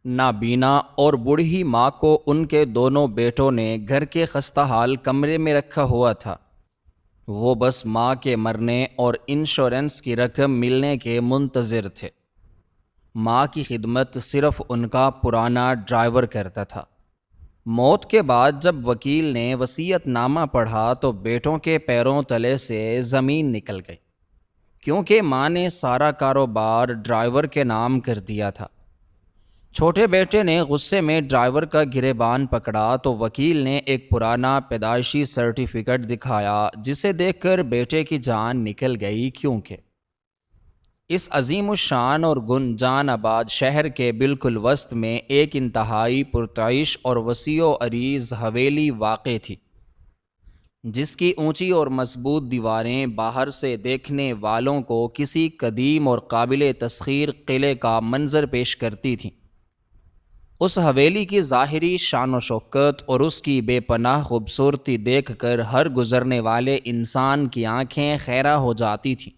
نابینا اور بوڑھی ماں کو ان کے دونوں بیٹوں نے گھر کے خستہ حال کمرے میں رکھا ہوا تھا۔ وہ بس ماں کے مرنے اور انشورنس کی رقم ملنے کے منتظر تھے۔ ماں کی خدمت صرف ان کا پرانا ڈرائیور کرتا تھا۔ موت کے بعد جب وکیل نے وصیت نامہ پڑھا تو بیٹوں کے پیروں تلے سے زمین نکل گئی، کیونکہ ماں نے سارا کاروبار ڈرائیور کے نام کر دیا تھا۔ چھوٹے بیٹے نے غصے میں ڈرائیور کا گریبان پکڑا تو وکیل نے ایک پرانا پیدائشی سرٹیفکیٹ دکھایا، جسے دیکھ کر بیٹے کی جان نکل گئی، کیونکہ اس عظیم الشان اور گنجان آباد شہر کے بالکل وسط میں ایک انتہائی پرتعیش اور وسیع و عریض حویلی واقع تھی، جس کی اونچی اور مضبوط دیواریں باہر سے دیکھنے والوں کو کسی قدیم اور قابل تسخیر قلعے کا منظر پیش کرتی تھیں۔ اس حویلی کی ظاہری شان و شوکت اور اس کی بے پناہ خوبصورتی دیکھ کر ہر گزرنے والے انسان کی آنکھیں خیرہ ہو جاتی تھیں،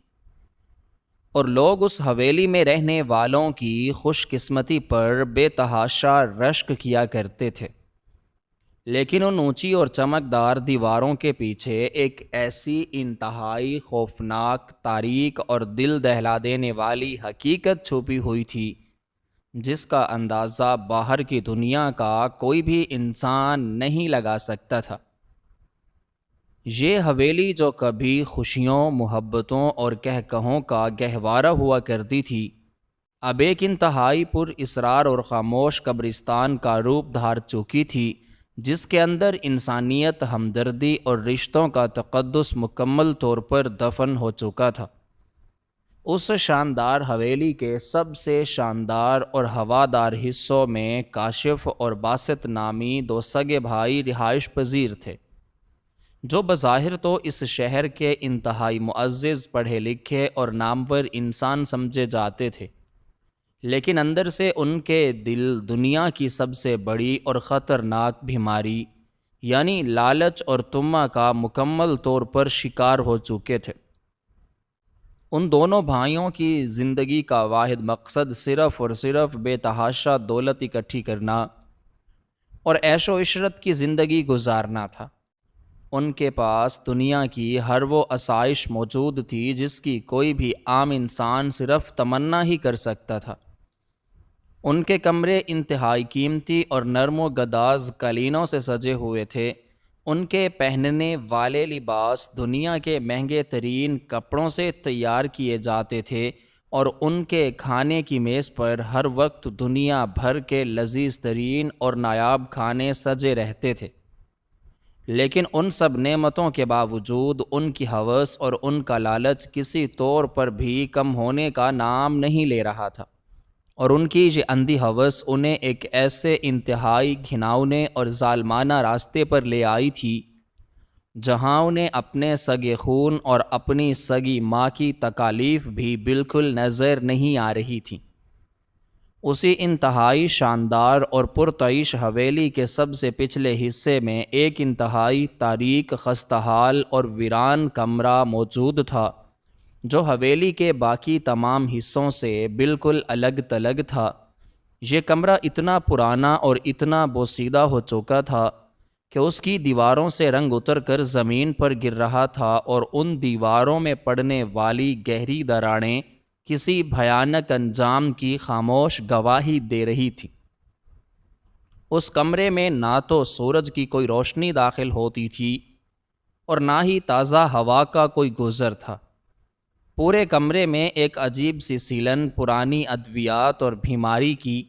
اور لوگ اس حویلی میں رہنے والوں کی خوش قسمتی پر بے تحاشا رشک کیا کرتے تھے۔ لیکن ان اونچی اور چمکدار دیواروں کے پیچھے ایک ایسی انتہائی خوفناک، تاریک اور دل دہلا دینے والی حقیقت چھپی ہوئی تھی، جس کا اندازہ باہر کی دنیا کا کوئی بھی انسان نہیں لگا سکتا تھا۔ یہ حویلی جو کبھی خوشیوں، محبتوں اور کہکہوں کا گہوارہ ہوا کرتی تھی، اب ایک انتہائی پر اسرار اور خاموش قبرستان کا روپ دھار چکی تھی، جس کے اندر انسانیت، ہمدردی اور رشتوں کا تقدس مکمل طور پر دفن ہو چکا تھا۔ اس شاندار حویلی کے سب سے شاندار اور ہوادار حصوں میں کاشف اور باسط نامی دو سگے بھائی رہائش پذیر تھے، جو بظاہر تو اس شہر کے انتہائی معزز، پڑھے لکھے اور نامور انسان سمجھے جاتے تھے، لیکن اندر سے ان کے دل دنیا کی سب سے بڑی اور خطرناک بیماری یعنی لالچ اور طمع کا مکمل طور پر شکار ہو چکے تھے۔ ان دونوں بھائیوں کی زندگی کا واحد مقصد صرف اور صرف بے تحاشا دولت اکٹھی کرنا اور عیش و عشرت کی زندگی گزارنا تھا۔ ان کے پاس دنیا کی ہر وہ آسائش موجود تھی جس کی کوئی بھی عام انسان صرف تمنا ہی کر سکتا تھا۔ ان کے کمرے انتہائی قیمتی اور نرم و گداز قالینوں سے سجے ہوئے تھے۔ ان کے پہننے والے لباس دنیا کے مہنگے ترین کپڑوں سے تیار کیے جاتے تھے، اور ان کے کھانے کی میز پر ہر وقت دنیا بھر کے لذیذ ترین اور نایاب کھانے سجے رہتے تھے۔ لیکن ان سب نعمتوں کے باوجود ان کی ہوس اور ان کا لالچ کسی طور پر بھی کم ہونے کا نام نہیں لے رہا تھا، اور ان کی یہ اندھی ہوس انہیں ایک ایسے انتہائی گھناؤنے اور ظالمانہ راستے پر لے آئی تھی، جہاں انہیں اپنے سگے خون اور اپنی سگی ماں کی تکالیف بھی بالکل نظر نہیں آ رہی تھیں۔ اسی انتہائی شاندار اور پرتعیش حویلی کے سب سے پچھلے حصے میں ایک انتہائی تاریک، خستحال اور ویران کمرہ موجود تھا، جو حویلی کے باقی تمام حصوں سے بالکل الگ تلگ تھا۔ یہ کمرہ اتنا پرانا اور اتنا بوسیدہ ہو چکا تھا کہ اس کی دیواروں سے رنگ اتر کر زمین پر گر رہا تھا، اور ان دیواروں میں پڑنے والی گہری دراڑیں کسی بھیانک انجام کی خاموش گواہی دے رہی تھی۔ اس کمرے میں نہ تو سورج کی کوئی روشنی داخل ہوتی تھی اور نہ ہی تازہ ہوا کا کوئی گزر تھا۔ پورے کمرے میں ایک عجیب سی سیلن پرانی ادویات اور بیماری کی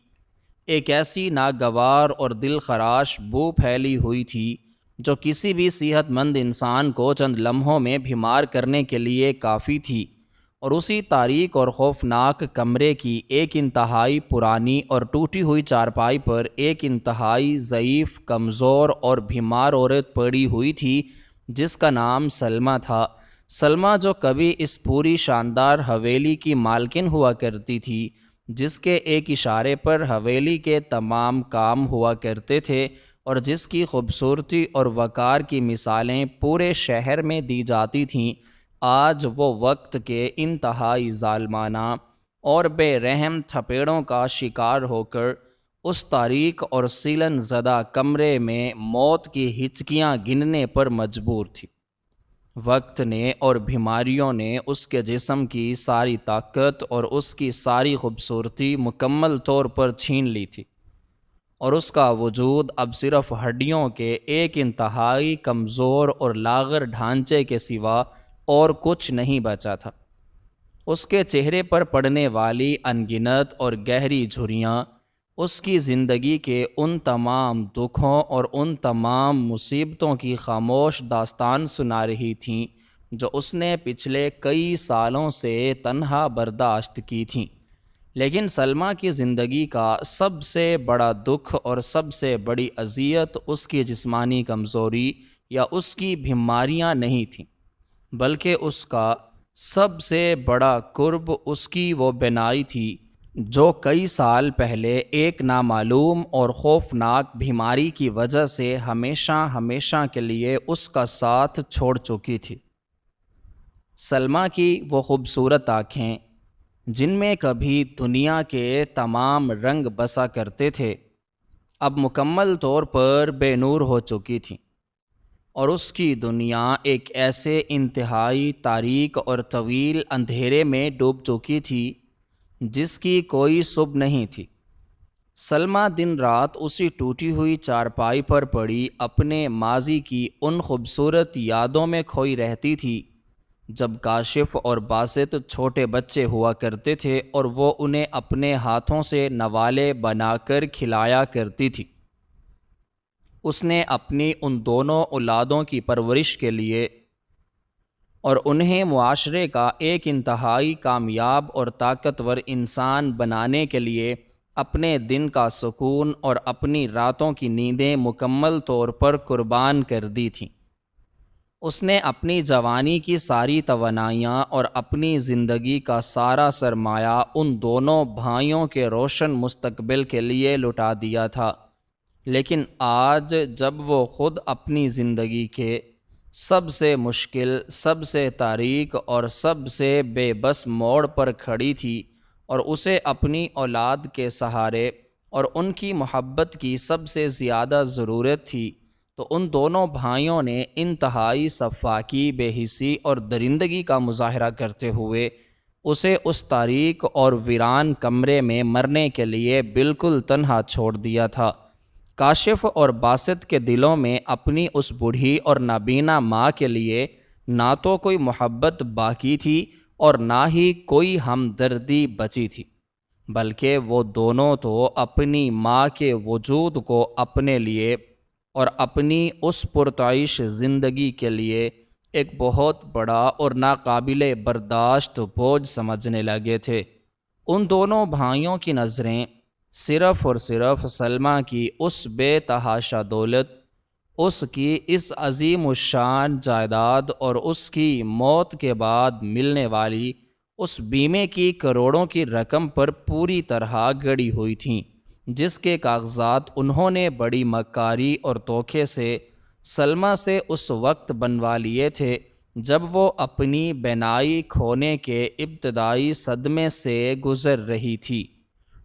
ایک ایسی ناگوار اور دل خراش بو پھیلی ہوئی تھی، جو کسی بھی صحت مند انسان کو چند لمحوں میں بیمار کرنے کے لیے کافی تھی۔ اور اسی تاریک اور خوفناک کمرے کی ایک انتہائی پرانی اور ٹوٹی ہوئی چارپائی پر ایک انتہائی ضعیف، کمزور اور بیمار عورت پڑی ہوئی تھی، جس کا نام سلمیٰ تھا۔ سلمیٰ جو کبھی اس پوری شاندار حویلی کی مالکن ہوا کرتی تھی، جس کے ایک اشارے پر حویلی کے تمام کام ہوا کرتے تھے، اور جس کی خوبصورتی اور وقار کی مثالیں پورے شہر میں دی جاتی تھیں، آج وہ وقت کے انتہائی ظالمانہ اور بے رحم تھپیڑوں کا شکار ہو کر اس تاریک اور سیلن زدہ کمرے میں موت کی ہچکیاں گننے پر مجبور تھی۔ وقت نے اور بیماریوں نے اس کے جسم کی ساری طاقت اور اس کی ساری خوبصورتی مکمل طور پر چھین لی تھی، اور اس کا وجود اب صرف ہڈیوں کے ایک انتہائی کمزور اور لاغر ڈھانچے کے سوا اور کچھ نہیں بچا تھا۔ اس کے چہرے پر پڑنے والی انگنت اور گہری جھریاں اس کی زندگی کے ان تمام دکھوں اور ان تمام مصیبتوں کی خاموش داستان سنا رہی تھیں جو اس نے پچھلے کئی سالوں سے تنہا برداشت کی تھیں۔ لیکن سلمیٰ کی زندگی کا سب سے بڑا دکھ اور سب سے بڑی اذیت اس کی جسمانی کمزوری یا اس کی بیماریاں نہیں تھیں، بلکہ اس کا سب سے بڑا کرب اس کی وہ بینائی تھی جو کئی سال پہلے ایک نامعلوم اور خوفناک بیماری کی وجہ سے ہمیشہ ہمیشہ کے لیے اس کا ساتھ چھوڑ چکی تھی۔ سلمیٰ کی وہ خوبصورت آنکھیں جن میں کبھی دنیا کے تمام رنگ بسا کرتے تھے، اب مکمل طور پر بے نور ہو چکی تھیں، اور اس کی دنیا ایک ایسے انتہائی تاریک اور طویل اندھیرے میں ڈوب چکی تھی جس کی کوئی صبح نہیں تھی۔ سلمیٰ دن رات اسی ٹوٹی ہوئی چارپائی پر پڑی اپنے ماضی کی ان خوبصورت یادوں میں کھوئی رہتی تھی جب کاشف اور باسط چھوٹے بچے ہوا کرتے تھے اور وہ انہیں اپنے ہاتھوں سے نوالے بنا کر کھلایا کرتی تھی۔ اس نے اپنی ان دونوں اولادوں کی پرورش کے لیے اور انہیں معاشرے کا ایک انتہائی کامیاب اور طاقتور انسان بنانے کے لیے اپنے دن کا سکون اور اپنی راتوں کی نیندیں مکمل طور پر قربان کر دی تھیں۔ اس نے اپنی جوانی کی ساری توانائیاں اور اپنی زندگی کا سارا سرمایہ ان دونوں بھائیوں کے روشن مستقبل کے لیے لٹا دیا تھا، لیکن آج جب وہ خود اپنی زندگی کے سب سے مشکل، سب سے تاریک اور سب سے بے بس موڑ پر کھڑی تھی اور اسے اپنی اولاد کے سہارے اور ان کی محبت کی سب سے زیادہ ضرورت تھی، تو ان دونوں بھائیوں نے انتہائی سفاکی، بے حسی اور درندگی کا مظاہرہ کرتے ہوئے اسے اس تاریک اور ویران کمرے میں مرنے کے لیے بالکل تنہا چھوڑ دیا تھا۔ کاشف اور باسط کے دلوں میں اپنی اس بوڑھی اور نابینا ماں کے لیے نہ تو کوئی محبت باقی تھی اور نہ ہی کوئی ہمدردی بچی تھی، بلکہ وہ دونوں تو اپنی ماں کے وجود کو اپنے لیے اور اپنی اس پرتعیش زندگی کے لیے ایک بہت بڑا اور ناقابل برداشت بوجھ سمجھنے لگے تھے۔ ان دونوں بھائیوں کی نظریں صرف اور صرف سلمیٰ کی اس بے تحاشا دولت، اس کی اس عظیم الشان جائیداد اور اس کی موت کے بعد ملنے والی اس بیمے کی کروڑوں کی رقم پر پوری طرح گڑی ہوئی تھیں، جس کے کاغذات انہوں نے بڑی مکاری اور دھوکے سے سلمیٰ سے اس وقت بنوا لیے تھے جب وہ اپنی بینائی کھونے کے ابتدائی صدمے سے گزر رہی تھی۔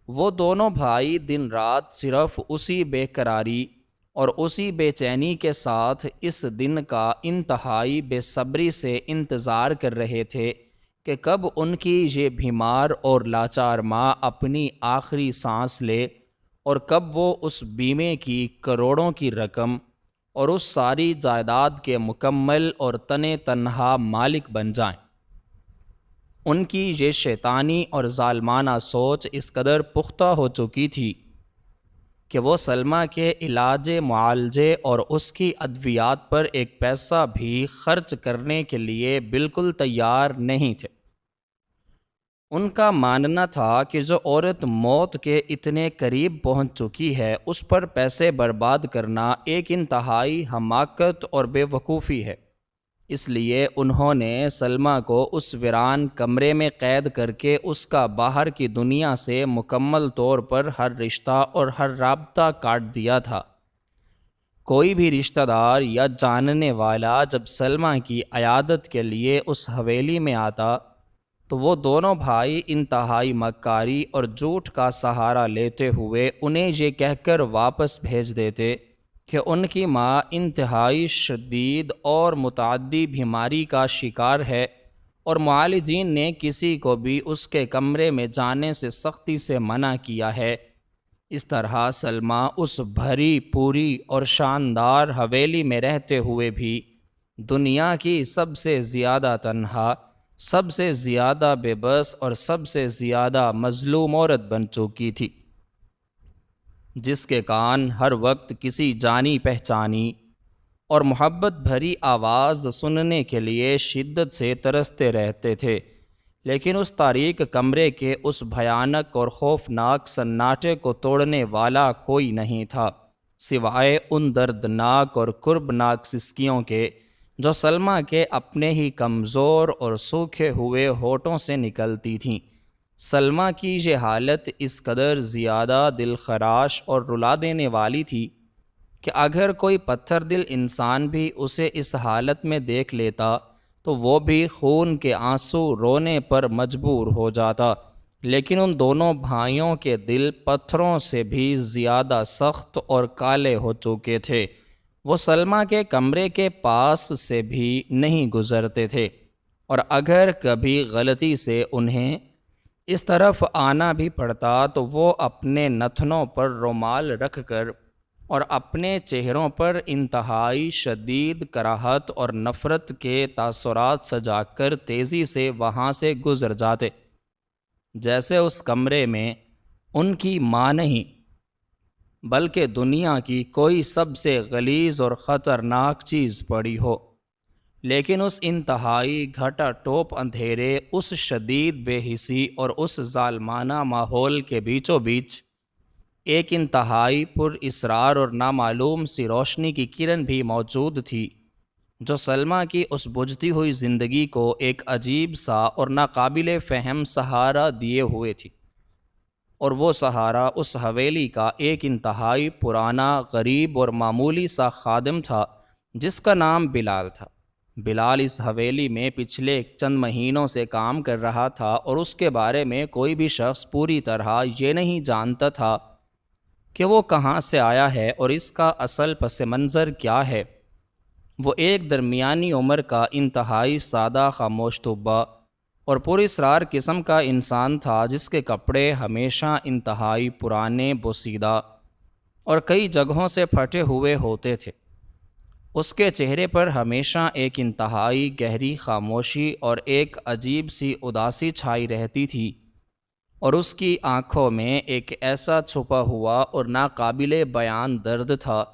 وہ دونوں بھائی دن رات صرف اسی بے قراری اور اسی بے چینی کے ساتھ اس دن کا انتہائی بے صبری سے انتظار کر رہے تھے کہ کب ان کی یہ بیمار اور لاچار ماں اپنی آخری سانس لے اور کب وہ اس بیمے کی کروڑوں کی رقم اور اس ساری جائیداد کے مکمل اور تنے تنہا مالک بن جائیں۔ ان کی یہ شیطانی اور ظالمانہ سوچ اس قدر پختہ ہو چکی تھی کہ وہ سلمیٰ کے علاج معالجے اور اس کی ادویات پر ایک پیسہ بھی خرچ کرنے کے لیے بالکل تیار نہیں تھے۔ ان کا ماننا تھا کہ جو عورت موت کے اتنے قریب پہنچ چکی ہے اس پر پیسے برباد کرنا ایک انتہائی حماقت اور بے وقوفی ہے۔ اس لیے انہوں نے سلمیٰ کو اس ویران کمرے میں قید کر کے اس کا باہر کی دنیا سے مکمل طور پر ہر رشتہ اور ہر رابطہ کاٹ دیا تھا۔ کوئی بھی رشتہ دار یا جاننے والا جب سلمیٰ کی عیادت کے لیے اس حویلی میں آتا تو وہ دونوں بھائی انتہائی مکاری اور جھوٹ کا سہارا لیتے ہوئے انہیں یہ کہہ کر واپس بھیج دیتے کہ ان کی ماں انتہائی شدید اور متعدی بیماری کا شکار ہے، اور معالجین نے کسی کو بھی اس کے کمرے میں جانے سے سختی سے منع کیا ہے۔ اس طرح سلمیٰ اس بھری پوری اور شاندار حویلی میں رہتے ہوئے بھی دنیا کی سب سے زیادہ تنہا، سب سے زیادہ بے بس اور سب سے زیادہ مظلوم عورت بن چکی تھی، جس کے کان ہر وقت کسی جانی پہچانی اور محبت بھری آواز سننے کے لیے شدت سے ترستے رہتے تھے، لیکن اس تاریک کمرے کے اس بھیانک اور خوفناک سناٹے کو توڑنے والا کوئی نہیں تھا، سوائے ان دردناک اور کربناک سسکیوں کے جو سلمیٰ کے اپنے ہی کمزور اور سوکھے ہوئے ہونٹوں سے نکلتی تھیں۔ سلمیٰ کی یہ حالت اس قدر زیادہ دل خراش اور رلا دینے والی تھی کہ اگر کوئی پتھر دل انسان بھی اسے اس حالت میں دیکھ لیتا تو وہ بھی خون کے آنسو رونے پر مجبور ہو جاتا، لیکن ان دونوں بھائیوں کے دل پتھروں سے بھی زیادہ سخت اور کالے ہو چکے تھے۔ وہ سلمیٰ کے کمرے کے پاس سے بھی نہیں گزرتے تھے، اور اگر کبھی غلطی سے انہیں اس طرف آنا بھی پڑتا تو وہ اپنے نتنوں پر رومال رکھ کر اور اپنے چہروں پر انتہائی شدید کراہت اور نفرت کے تاثرات سجا کر تیزی سے وہاں سے گزر جاتے، جیسے اس کمرے میں ان کی ماں نہیں بلکہ دنیا کی کوئی سب سے غلیظ اور خطرناک چیز پڑی ہو۔ لیکن اس انتہائی گھٹا ٹوپ اندھیرے، اس شدید بے حسی اور اس ظالمانہ ماحول کے بیچوں بیچ ایک انتہائی پر اسرار اور نامعلوم سی روشنی کی کرن بھی موجود تھی، جو سلمیٰ کی اس بجھتی ہوئی زندگی کو ایک عجیب سا اور ناقابل فہم سہارا دیے ہوئے تھی، اور وہ سہارا اس حویلی کا ایک انتہائی پرانا، غریب اور معمولی سا خادم تھا جس کا نام بلال تھا۔ بلال اس حویلی میں پچھلے چند مہینوں سے کام کر رہا تھا، اور اس کے بارے میں کوئی بھی شخص پوری طرح یہ نہیں جانتا تھا کہ وہ کہاں سے آیا ہے اور اس کا اصل پس منظر کیا ہے۔ وہ ایک درمیانی عمر کا انتہائی سادہ، خاموش طبع اور پراسرار قسم کا انسان تھا، جس کے کپڑے ہمیشہ انتہائی پرانے، بوسیدہ اور کئی جگہوں سے پھٹے ہوئے ہوتے تھے۔ اس کے چہرے پر ہمیشہ ایک انتہائی گہری خاموشی اور ایک عجیب سی اداسی چھائی رہتی تھی، اور اس کی آنکھوں میں ایک ایسا چھپا ہوا اور ناقابل بیان درد تھا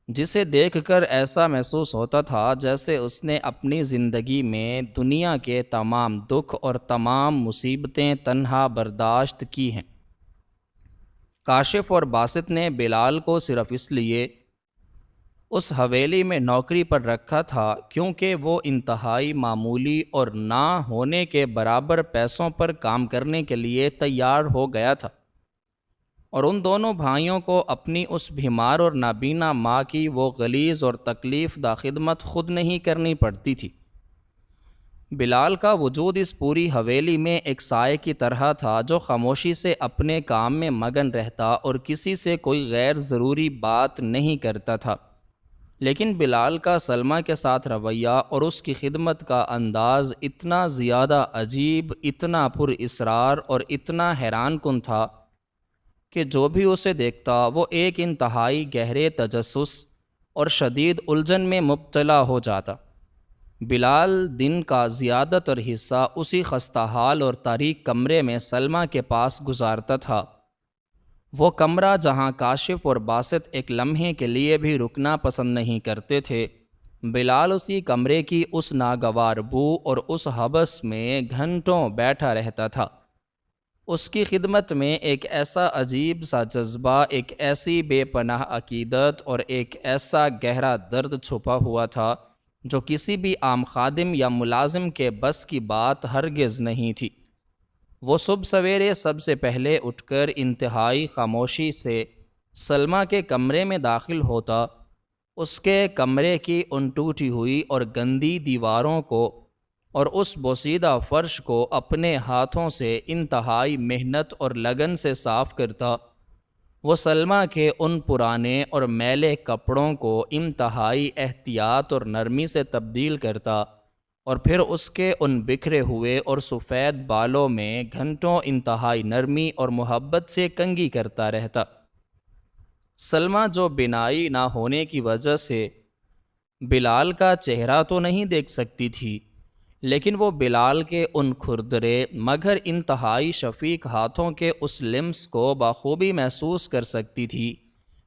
جسے دیکھ کر ایسا محسوس ہوتا تھا جیسے اس نے اپنی زندگی میں دنیا کے تمام دکھ اور تمام مصیبتیں تنہا برداشت کی ہیں۔ کاشف اور باسط نے بلال کو صرف اس لیے اس حویلی میں نوکری پر رکھا تھا کیونکہ وہ انتہائی معمولی اور نہ ہونے کے برابر پیسوں پر کام کرنے کے لیے تیار ہو گیا تھا، اور ان دونوں بھائیوں کو اپنی اس بیمار اور نابینا ماں کی وہ غلیظ اور تکلیف دہ خدمت خود نہیں کرنی پڑتی تھی۔ بلال کا وجود اس پوری حویلی میں ایک سائے کی طرح تھا جو خاموشی سے اپنے کام میں مگن رہتا اور کسی سے کوئی غیر ضروری بات نہیں کرتا تھا، لیکن بلال کا سلمیٰ کے ساتھ رویہ اور اس کی خدمت کا انداز اتنا زیادہ عجیب، اتنا پر اسرار اور اتنا حیران کن تھا کہ جو بھی اسے دیکھتا وہ ایک انتہائی گہرے تجسس اور شدید الجھن میں مبتلا ہو جاتا۔ بلال دن کا زیادہ تر حصہ اسی خستہ حال اور تاریک کمرے میں سلمیٰ کے پاس گزارتا تھا، وہ کمرہ جہاں کاشف اور باسط ایک لمحے کے لیے بھی رکنا پسند نہیں کرتے تھے۔ بلال اسی کمرے کی اس ناگوار بو اور اس حبس میں گھنٹوں بیٹھا رہتا تھا۔ اس کی خدمت میں ایک ایسا عجیب سا جذبہ، ایک ایسی بے پناہ عقیدت اور ایک ایسا گہرا درد چھپا ہوا تھا جو کسی بھی عام خادم یا ملازم کے بس کی بات ہرگز نہیں تھی۔ وہ صبح سویرے سب سے پہلے اٹھ کر انتہائی خاموشی سے سلمیٰ کے کمرے میں داخل ہوتا، اس کے کمرے کی ان ٹوٹی ہوئی اور گندی دیواروں کو اور اس بوسیدہ فرش کو اپنے ہاتھوں سے انتہائی محنت اور لگن سے صاف کرتا۔ وہ سلمہ کے ان پرانے اور میلے کپڑوں کو انتہائی احتیاط اور نرمی سے تبدیل کرتا، اور پھر اس کے ان بکھرے ہوئے اور سفید بالوں میں گھنٹوں انتہائی نرمی اور محبت سے کنگھی کرتا رہتا۔ سلمہ، جو بینائی نہ ہونے کی وجہ سے بلال کا چہرہ تو نہیں دیکھ سکتی تھی، لیکن وہ بلال کے ان کھردرے مگر انتہائی شفیق ہاتھوں کے اس لمس کو بخوبی محسوس کر سکتی تھی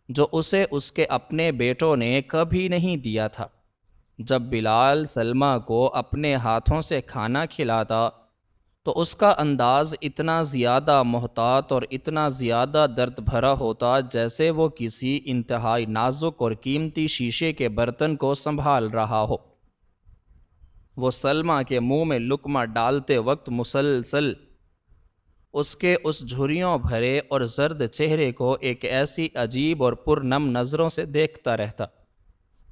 جو اسے اس کے اپنے بیٹوں نے کبھی نہیں دیا تھا۔ جب بلال سلمہ کو اپنے ہاتھوں سے کھانا کھلاتا تو اس کا انداز اتنا زیادہ محتاط اور اتنا زیادہ درد بھرا ہوتا جیسے وہ کسی انتہائی نازک اور قیمتی شیشے کے برتن کو سنبھال رہا ہو۔ وہ سلمہ کے منہ میں لقمہ ڈالتے وقت مسلسل اس کے اس جھریوں بھرے اور زرد چہرے کو ایک ایسی عجیب اور پرنم نظروں سے دیکھتا رہتا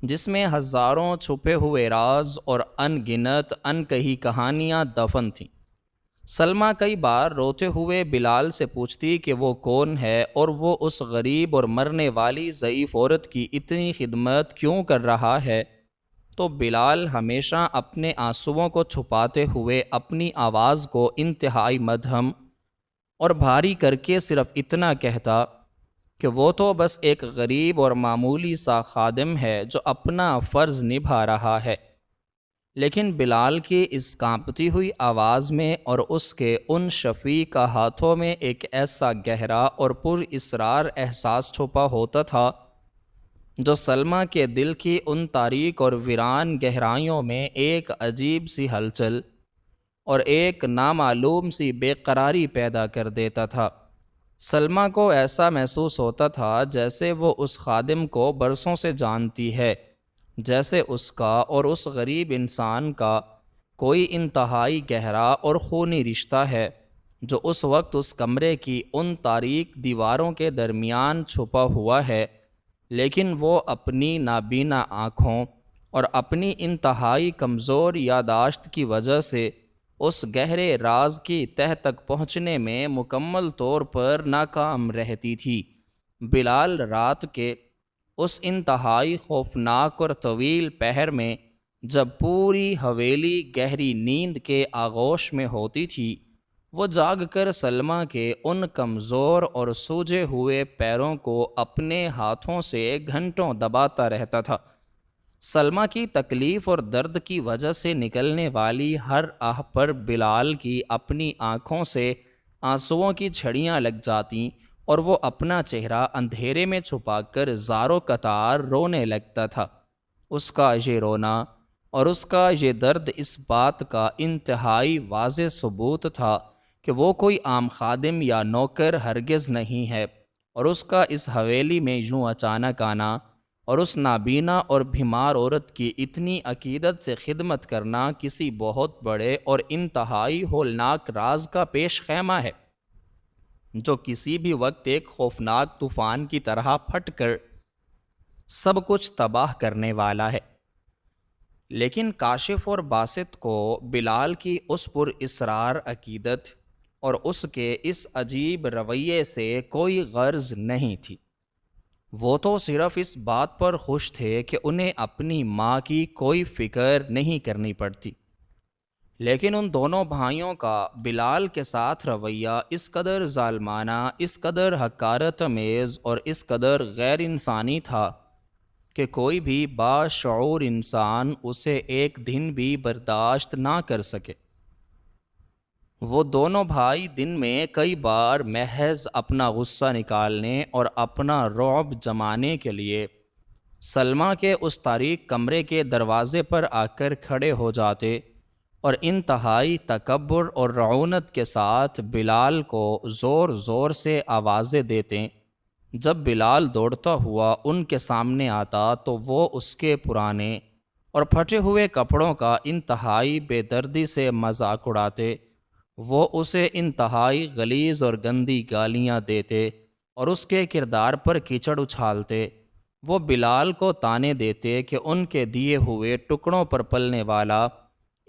جس میں ہزاروں چھپے ہوئے راز اور ان گنت ان کہی کہانیاں دفن تھیں۔ سلمہ کئی بار روتے ہوئے بلال سے پوچھتی کہ وہ کون ہے اور وہ اس غریب اور مرنے والی ضعیف عورت کی اتنی خدمت کیوں کر رہا ہے، تو بلال ہمیشہ اپنے آنسوؤں کو چھپاتے ہوئے اپنی آواز کو انتہائی مدھم اور بھاری کر کے صرف اتنا کہتا کہ وہ تو بس ایک غریب اور معمولی سا خادم ہے جو اپنا فرض نبھا رہا ہے۔ لیکن بلال کی اس کانپتی ہوئی آواز میں اور اس کے ان شفیق ہاتھوں میں ایک ایسا گہرا اور پر اسرار احساس چھپا ہوتا تھا جو سلمہ کے دل کی ان تاریک اور ویران گہرائیوں میں ایک عجیب سی ہلچل اور ایک نامعلوم سی بے قراری پیدا کر دیتا تھا۔ سلمہ کو ایسا محسوس ہوتا تھا جیسے وہ اس خادم کو برسوں سے جانتی ہے، جیسے اس کا اور اس غریب انسان کا کوئی انتہائی گہرا اور خونی رشتہ ہے جو اس وقت اس کمرے کی ان تاریک دیواروں کے درمیان چھپا ہوا ہے، لیکن وہ اپنی نابینا آنکھوں اور اپنی انتہائی کمزور یادداشت کی وجہ سے اس گہرے راز کی تہ تک پہنچنے میں مکمل طور پر ناکام رہتی تھی۔ بلال رات کے اس انتہائی خوفناک اور طویل پہر میں جب پوری حویلی گہری نیند کے آغوش میں ہوتی تھی، وہ جاگ کر سلمہ کے ان کمزور اور سوجے ہوئے پیروں کو اپنے ہاتھوں سے گھنٹوں دباتا رہتا تھا۔ سلمہ کی تکلیف اور درد کی وجہ سے نکلنے والی ہر آہ پر بلال کی اپنی آنکھوں سے آنسوؤں کی جھڑیاں لگ جاتیں اور وہ اپنا چہرہ اندھیرے میں چھپا کر زاروں قطار رونے لگتا تھا۔ اس کا یہ رونا اور اس کا یہ درد اس بات کا انتہائی واضح ثبوت تھا کہ وہ کوئی عام خادم یا نوکر ہرگز نہیں ہے، اور اس کا اس حویلی میں یوں اچانک آنا اور اس نابینا اور بیمار عورت کی اتنی عقیدت سے خدمت کرنا کسی بہت بڑے اور انتہائی ہولناک راز کا پیش خیمہ ہے جو کسی بھی وقت ایک خوفناک طوفان کی طرح پھٹ کر سب کچھ تباہ کرنے والا ہے۔ لیکن کاشف اور باسط کو بلال کی اس پر اسرار عقیدت اور اس کے اس عجیب رویے سے کوئی غرض نہیں تھی۔ وہ تو صرف اس بات پر خوش تھے کہ انہیں اپنی ماں کی کوئی فکر نہیں کرنی پڑتی۔ لیکن ان دونوں بھائیوں کا بلال کے ساتھ رویہ اس قدر ظالمانہ، اس قدر حقارت آمیز اور اس قدر غیر انسانی تھا کہ کوئی بھی باشعور انسان اسے ایک دن بھی برداشت نہ کر سکے۔ وہ دونوں بھائی دن میں کئی بار محض اپنا غصہ نکالنے اور اپنا رعب جمانے کے لیے سلمہ کے اس تاریک کمرے کے دروازے پر آ کر کھڑے ہو جاتے اور انتہائی تکبر اور رعونت کے ساتھ بلال کو زور زور سے آوازیں دیتے۔ جب بلال دوڑتا ہوا ان کے سامنے آتا تو وہ اس کے پرانے اور پھٹے ہوئے کپڑوں کا انتہائی بے دردی سے مذاق اڑاتے۔ وہ اسے انتہائی غلیظ اور گندی گالیاں دیتے اور اس کے کردار پر کیچڑ اچھالتے۔ وہ بلال کو طعنے دیتے کہ ان کے دیے ہوئے ٹکڑوں پر پلنے والا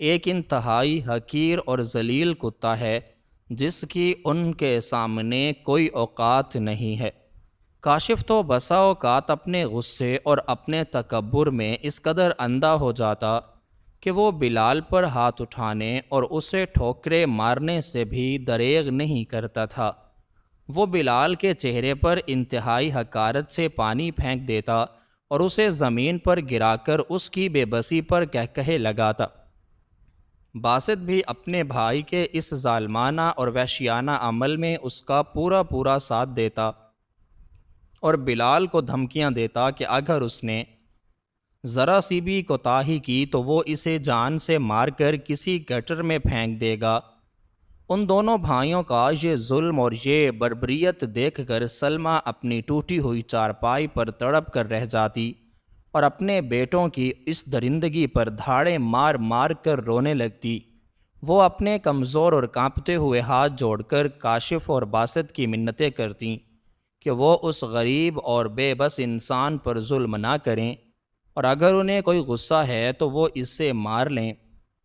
ایک انتہائی حقیر اور ذلیل کتا ہے جس کی ان کے سامنے کوئی اوقات نہیں ہے۔ کاشف تو بسا اوقات اپنے غصے اور اپنے تکبر میں اس قدر اندھا ہو جاتا کہ وہ بلال پر ہاتھ اٹھانے اور اسے ٹھوکریں مارنے سے بھی دریغ نہیں کرتا تھا۔ وہ بلال کے چہرے پر انتہائی حقارت سے پانی پھینک دیتا اور اسے زمین پر گرا کر اس کی بے بسی پر کہے لگاتا۔ باسط بھی اپنے بھائی کے اس ظالمانہ اور وحشیانہ عمل میں اس کا پورا ساتھ دیتا اور بلال کو دھمکیاں دیتا کہ اگر اس نے ذرا سی بھی کوتاہی کی تو وہ اسے جان سے مار کر کسی گٹر میں پھینک دے گا۔ ان دونوں بھائیوں کا یہ ظلم اور یہ بربریت دیکھ کر سلمیٰ اپنی ٹوٹی ہوئی چارپائی پر تڑپ کر رہ جاتی اور اپنے بیٹوں کی اس درندگی پر دھاڑیں مار مار کر رونے لگتی۔ وہ اپنے کمزور اور کانپتے ہوئے ہاتھ جوڑ کر کاشف اور باسط کی منتیں کرتیں کہ وہ اس غریب اور بے بس انسان پر ظلم نہ کریں، اور اگر انہیں کوئی غصہ ہے تو وہ اس سے مار لیں،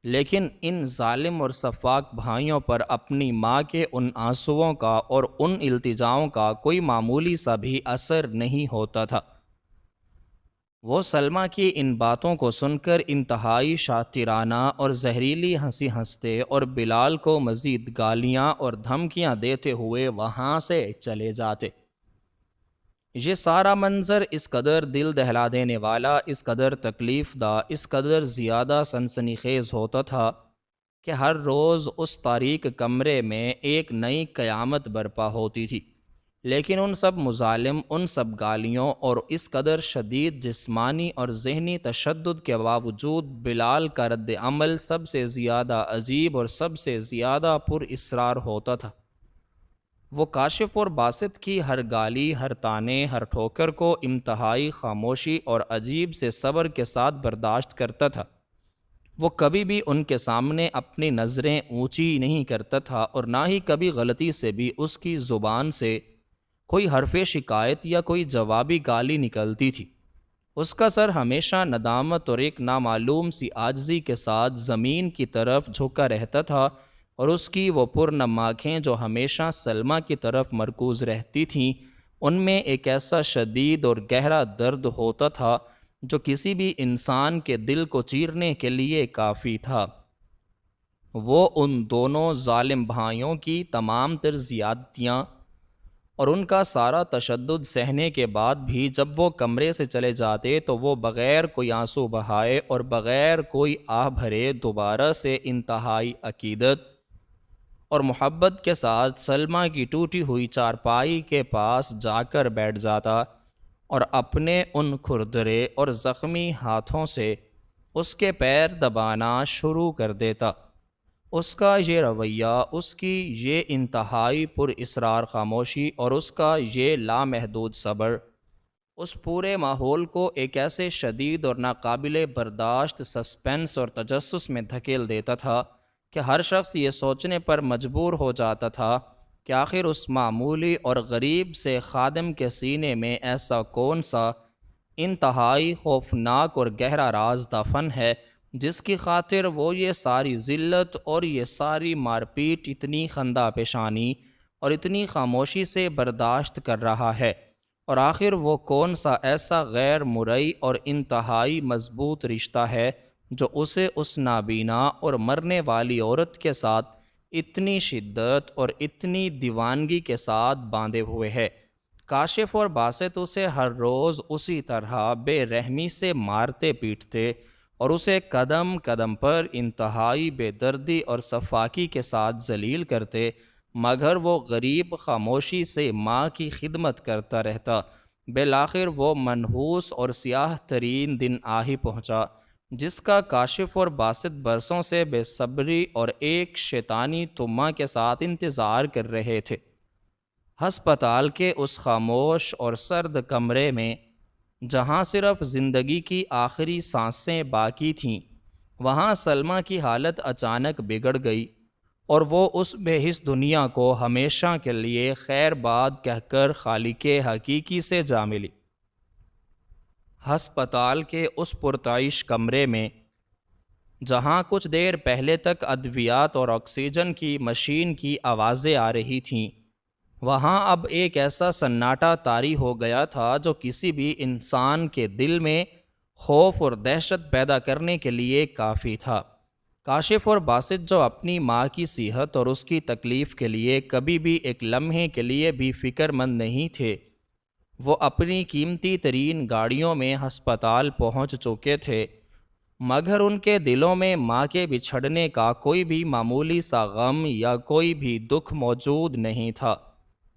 لیکن ان ظالم اور سفاک بھائیوں پر اپنی ماں کے ان آنسوؤں کا اور ان التجاؤں کا کوئی معمولی سا بھی اثر نہیں ہوتا تھا۔ وہ سلمیٰ کی ان باتوں کو سن کر انتہائی شاطرانہ اور زہریلی ہنسی ہنستے اور بلال کو مزید گالیاں اور دھمکیاں دیتے ہوئے وہاں سے چلے جاتے۔ یہ سارا منظر اس قدر دل دہلا دینے والا، اس قدر تکلیف دہ، اس قدر زیادہ سنسنی خیز ہوتا تھا کہ ہر روز اس تاریک کمرے میں ایک نئی قیامت برپا ہوتی تھی، لیکن ان سب مظالم، ان سب گالیوں اور اس قدر شدید جسمانی اور ذہنی تشدد کے باوجود بلال کا رد عمل سب سے زیادہ عجیب اور سب سے زیادہ پر اسرار ہوتا تھا۔ وہ کاشف اور باسط کی ہر گالی، ہر طعنے، ہر ٹھوکر کو انتہائی خاموشی اور عجیب سے صبر کے ساتھ برداشت کرتا تھا۔ وہ کبھی بھی ان کے سامنے اپنی نظریں اونچی نہیں کرتا تھا اور نہ ہی کبھی غلطی سے بھی اس کی زبان سے کوئی حرف شکایت یا کوئی جوابی گالی نکلتی تھی۔ اس کا سر ہمیشہ ندامت اور ایک نامعلوم سی عاجزی کے ساتھ زمین کی طرف جھکا رہتا تھا، اور اس کی وہ پرنم آنکھیں جو ہمیشہ سلمیٰ کی طرف مرکوز رہتی تھیں، ان میں ایک ایسا شدید اور گہرا درد ہوتا تھا جو کسی بھی انسان کے دل کو چیرنے کے لیے کافی تھا۔ وہ ان دونوں ظالم بھائیوں کی تمام تر زیادتیاں اور ان کا سارا تشدد سہنے کے بعد بھی جب وہ کمرے سے چلے جاتے تو وہ بغیر کوئی آنسو بہائے اور بغیر کوئی آہ بھرے دوبارہ سے انتہائی عقیدت اور محبت کے ساتھ سلمیٰ کی ٹوٹی ہوئی چارپائی کے پاس جا کر بیٹھ جاتا اور اپنے ان کھردرے اور زخمی ہاتھوں سے اس کے پیر دبانا شروع کر دیتا۔ اس کا یہ رویہ، اس کی یہ انتہائی پر اصرار خاموشی اور اس کا یہ لامحدود صبر اس پورے ماحول کو ایک ایسے شدید اور ناقابل برداشت سسپنس اور تجسس میں دھکیل دیتا تھا کہ ہر شخص یہ سوچنے پر مجبور ہو جاتا تھا کہ آخر اس معمولی اور غریب سے خادم کے سینے میں ایسا کون سا انتہائی خوفناک اور گہرا راز دفن ہے جس کی خاطر وہ یہ ساری ذلت اور یہ ساری مار پیٹ اتنی خندہ پیشانی اور اتنی خاموشی سے برداشت کر رہا ہے، اور آخر وہ کون سا ایسا غیر مرئی اور انتہائی مضبوط رشتہ ہے جو اسے اس نابینا اور مرنے والی عورت کے ساتھ اتنی شدت اور اتنی دیوانگی کے ساتھ باندھے ہوئے ہے۔ کاشف اور باسط اسے ہر روز اسی طرح بے رحمی سے مارتے پیٹتے اور اسے قدم قدم پر انتہائی بے دردی اور صفاکی کے ساتھ ذلیل کرتے، مگر وہ غریب خاموشی سے ماں کی خدمت کرتا رہتا۔ بالآخر وہ منحوس اور سیاہ ترین دن آ ہی پہنچا جس کا کاشف اور باسط برسوں سے بے صبری اور ایک شیطانی طمع کے ساتھ انتظار کر رہے تھے۔ ہسپتال کے اس خاموش اور سرد کمرے میں جہاں صرف زندگی کی آخری سانسیں باقی تھیں، وہاں سلمیٰ کی حالت اچانک بگڑ گئی اور وہ اس بے حس دنیا کو ہمیشہ کے لیے خیر باد کہہ کر خالق حقیقی سے جا ملی۔ ہسپتال کے اس پرتعیش کمرے میں جہاں کچھ دیر پہلے تک ادویات اور آکسیجن کی مشین کی آوازیں آ رہی تھیں، وہاں اب ایک ایسا سناٹا طاری ہو گیا تھا جو کسی بھی انسان کے دل میں خوف اور دہشت پیدا کرنے کے لیے کافی تھا۔ کاشف اور باسط جو اپنی ماں کی صحت اور اس کی تکلیف کے لیے کبھی بھی ایک لمحے کے لیے بھی فکر مند نہیں تھے، وہ اپنی قیمتی ترین گاڑیوں میں ہسپتال پہنچ چکے تھے، مگر ان کے دلوں میں ماں کے بچھڑنے کا کوئی بھی معمولی سا غم یا کوئی بھی دکھ موجود نہیں تھا،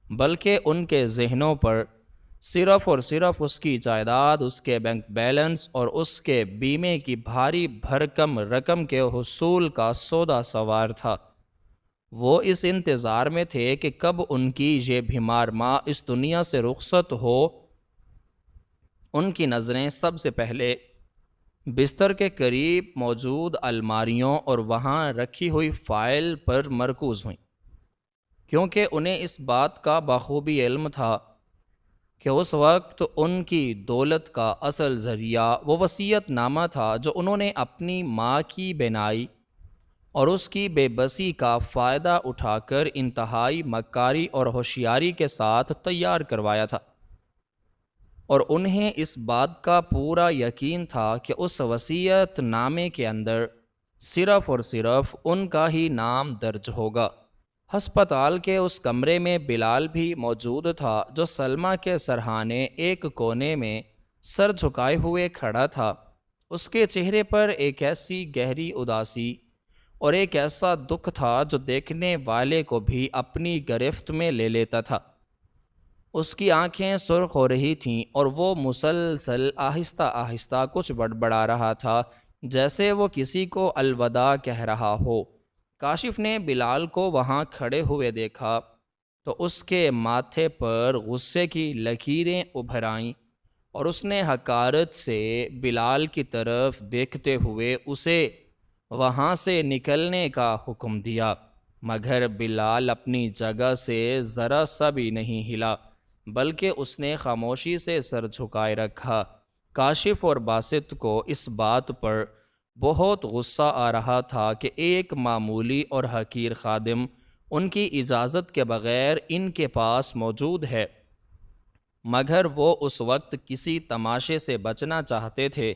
بلکہ ان کے ذہنوں پر صرف اور صرف اس کی جائیداد، اس کے بینک بیلنس اور اس کے بیمے کی بھاری بھرکم رقم کے حصول کا سودا سوار تھا۔ وہ اس انتظار میں تھے کہ کب ان کی یہ بیمار ماں اس دنیا سے رخصت ہو۔ ان کی نظریں سب سے پہلے بستر کے قریب موجود الماریوں اور وہاں رکھی ہوئی فائل پر مرکوز ہوئیں، کیونکہ انہیں اس بات کا بخوبی علم تھا کہ اس وقت ان کی دولت کا اصل ذریعہ وہ وصیت نامہ تھا جو انہوں نے اپنی ماں کی بینائی اور اس کی بے بسی کا فائدہ اٹھا کر انتہائی مکاری اور ہوشیاری کے ساتھ تیار کروایا تھا، اور انہیں اس بات کا پورا یقین تھا کہ اس وصیت نامے کے اندر صرف اور صرف ان کا ہی نام درج ہوگا۔ ہسپتال کے اس کمرے میں بلال بھی موجود تھا، جو سلمیٰ کے سرہانے ایک کونے میں سر جھکائے ہوئے کھڑا تھا۔ اس کے چہرے پر ایک ایسی گہری اداسی اور ایک ایسا دکھ تھا جو دیکھنے والے کو بھی اپنی گرفت میں لے لیتا تھا۔ اس کی آنکھیں سرخ ہو رہی تھیں اور وہ مسلسل آہستہ آہستہ کچھ بڑبڑا رہا تھا، جیسے وہ کسی کو الوداع کہہ رہا ہو۔ کاشف نے بلال کو وہاں کھڑے ہوئے دیکھا تو اس کے ماتھے پر غصے کی لکیریں ابھر آئیں، اور اس نے حقارت سے بلال کی طرف دیکھتے ہوئے اسے وہاں سے نکلنے کا حکم دیا، مگر بلال اپنی جگہ سے ذرا سا بھی نہیں ہلا، بلکہ اس نے خاموشی سے سر جھکائے رکھا۔ کاشف اور باسط کو اس بات پر بہت غصہ آ رہا تھا کہ ایک معمولی اور حقیر خادم ان کی اجازت کے بغیر ان کے پاس موجود ہے، مگر وہ اس وقت کسی تماشے سے بچنا چاہتے تھے،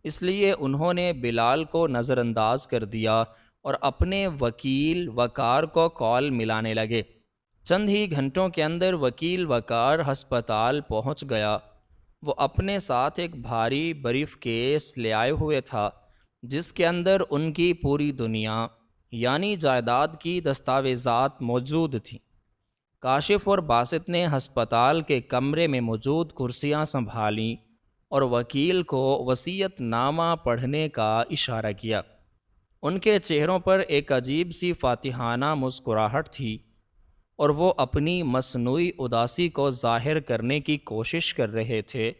اس لیے انہوں نے بلال کو نظر انداز کر دیا اور اپنے وکیل وقار کو کال ملانے لگے۔ چند ہی گھنٹوں کے اندر وکیل وقار ہسپتال پہنچ گیا۔ وہ اپنے ساتھ ایک بھاری بریف کیس لے آئے ہوئے تھا، جس کے اندر ان کی پوری دنیا یعنی جائیداد کی دستاویزات موجود تھیں۔ کاشف اور باسط نے ہسپتال کے کمرے میں موجود کرسیاں سنبھالیں اور وکیل کو وصیت نامہ پڑھنے کا اشارہ کیا۔ ان کے چہروں پر ایک عجیب سی فاتحانہ مسکراہٹ تھی، اور وہ اپنی مصنوعی اداسی کو ظاہر کرنے کی کوشش کر رہے تھے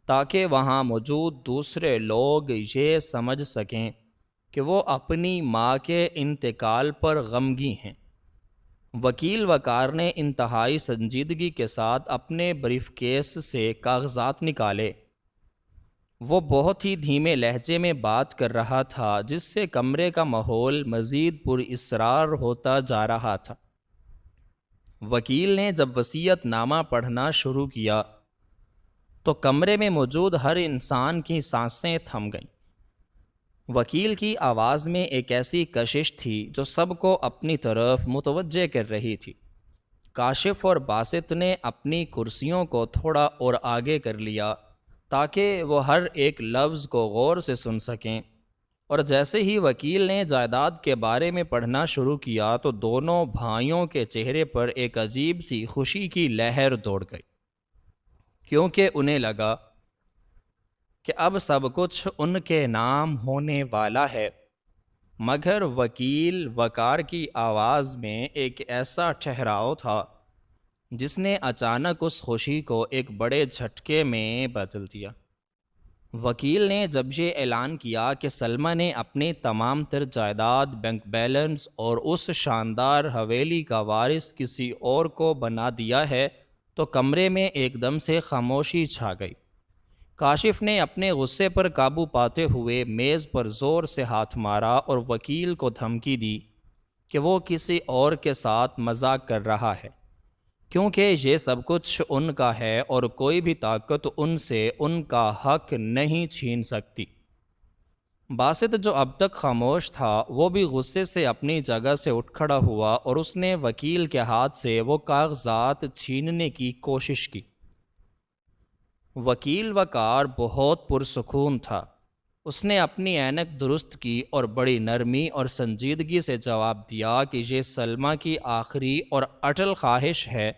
تاکہ وہاں موجود دوسرے لوگ یہ سمجھ سکیں کہ وہ اپنی ماں کے انتقال پر غمگین ہیں۔ وکیل وقار نے انتہائی سنجیدگی کے ساتھ اپنے بریف کیس سے کاغذات نکالے۔ وہ بہت ہی دھیمے لہجے میں بات کر رہا تھا، جس سے کمرے کا ماحول مزید پر اسرار ہوتا جا رہا تھا۔ وکیل نے جب وصیت نامہ پڑھنا شروع کیا تو کمرے میں موجود ہر انسان کی سانسیں تھم گئیں۔ وکیل کی آواز میں ایک ایسی کشش تھی جو سب کو اپنی طرف متوجہ کر رہی تھی۔ کاشف اور باسط نے اپنی کرسیوں کو تھوڑا اور آگے کر لیا تاکہ وہ ہر ایک لفظ کو غور سے سن سکیں، اور جیسے ہی وکیل نے جائیداد کے بارے میں پڑھنا شروع کیا تو دونوں بھائیوں کے چہرے پر ایک عجیب سی خوشی کی لہر دوڑ گئی، کیونکہ انہیں لگا کہ اب سب کچھ ان کے نام ہونے والا ہے۔ مگر وکیل وقار کی آواز میں ایک ایسا ٹھہراؤ تھا جس نے اچانک اس خوشی کو ایک بڑے جھٹکے میں بدل دیا۔ وکیل نے جب یہ اعلان کیا کہ سلمیٰ نے اپنی تمام تر جائیداد، بینک بیلنس اور اس شاندار حویلی کا وارث کسی اور کو بنا دیا ہے تو کمرے میں ایک دم سے خاموشی چھا گئی۔ کاشف نے اپنے غصے پر قابو پاتے ہوئے میز پر زور سے ہاتھ مارا اور وکیل کو دھمکی دی کہ وہ کسی اور کے ساتھ مذاق کر رہا ہے، کیونکہ یہ سب کچھ ان کا ہے اور کوئی بھی طاقت ان سے ان کا حق نہیں چھین سکتی۔ باسط جو اب تک خاموش تھا وہ بھی غصے سے اپنی جگہ سے اٹھ کھڑا ہوا اور اس نے وکیل کے ہاتھ سے وہ کاغذات چھیننے کی کوشش کی۔ وکیل وقار بہت پرسکون تھا۔ اس نے اپنی اینک درست کی اور بڑی نرمی اور سنجیدگی سے جواب دیا کہ یہ سلمیٰ کی آخری اور اٹل خواہش ہے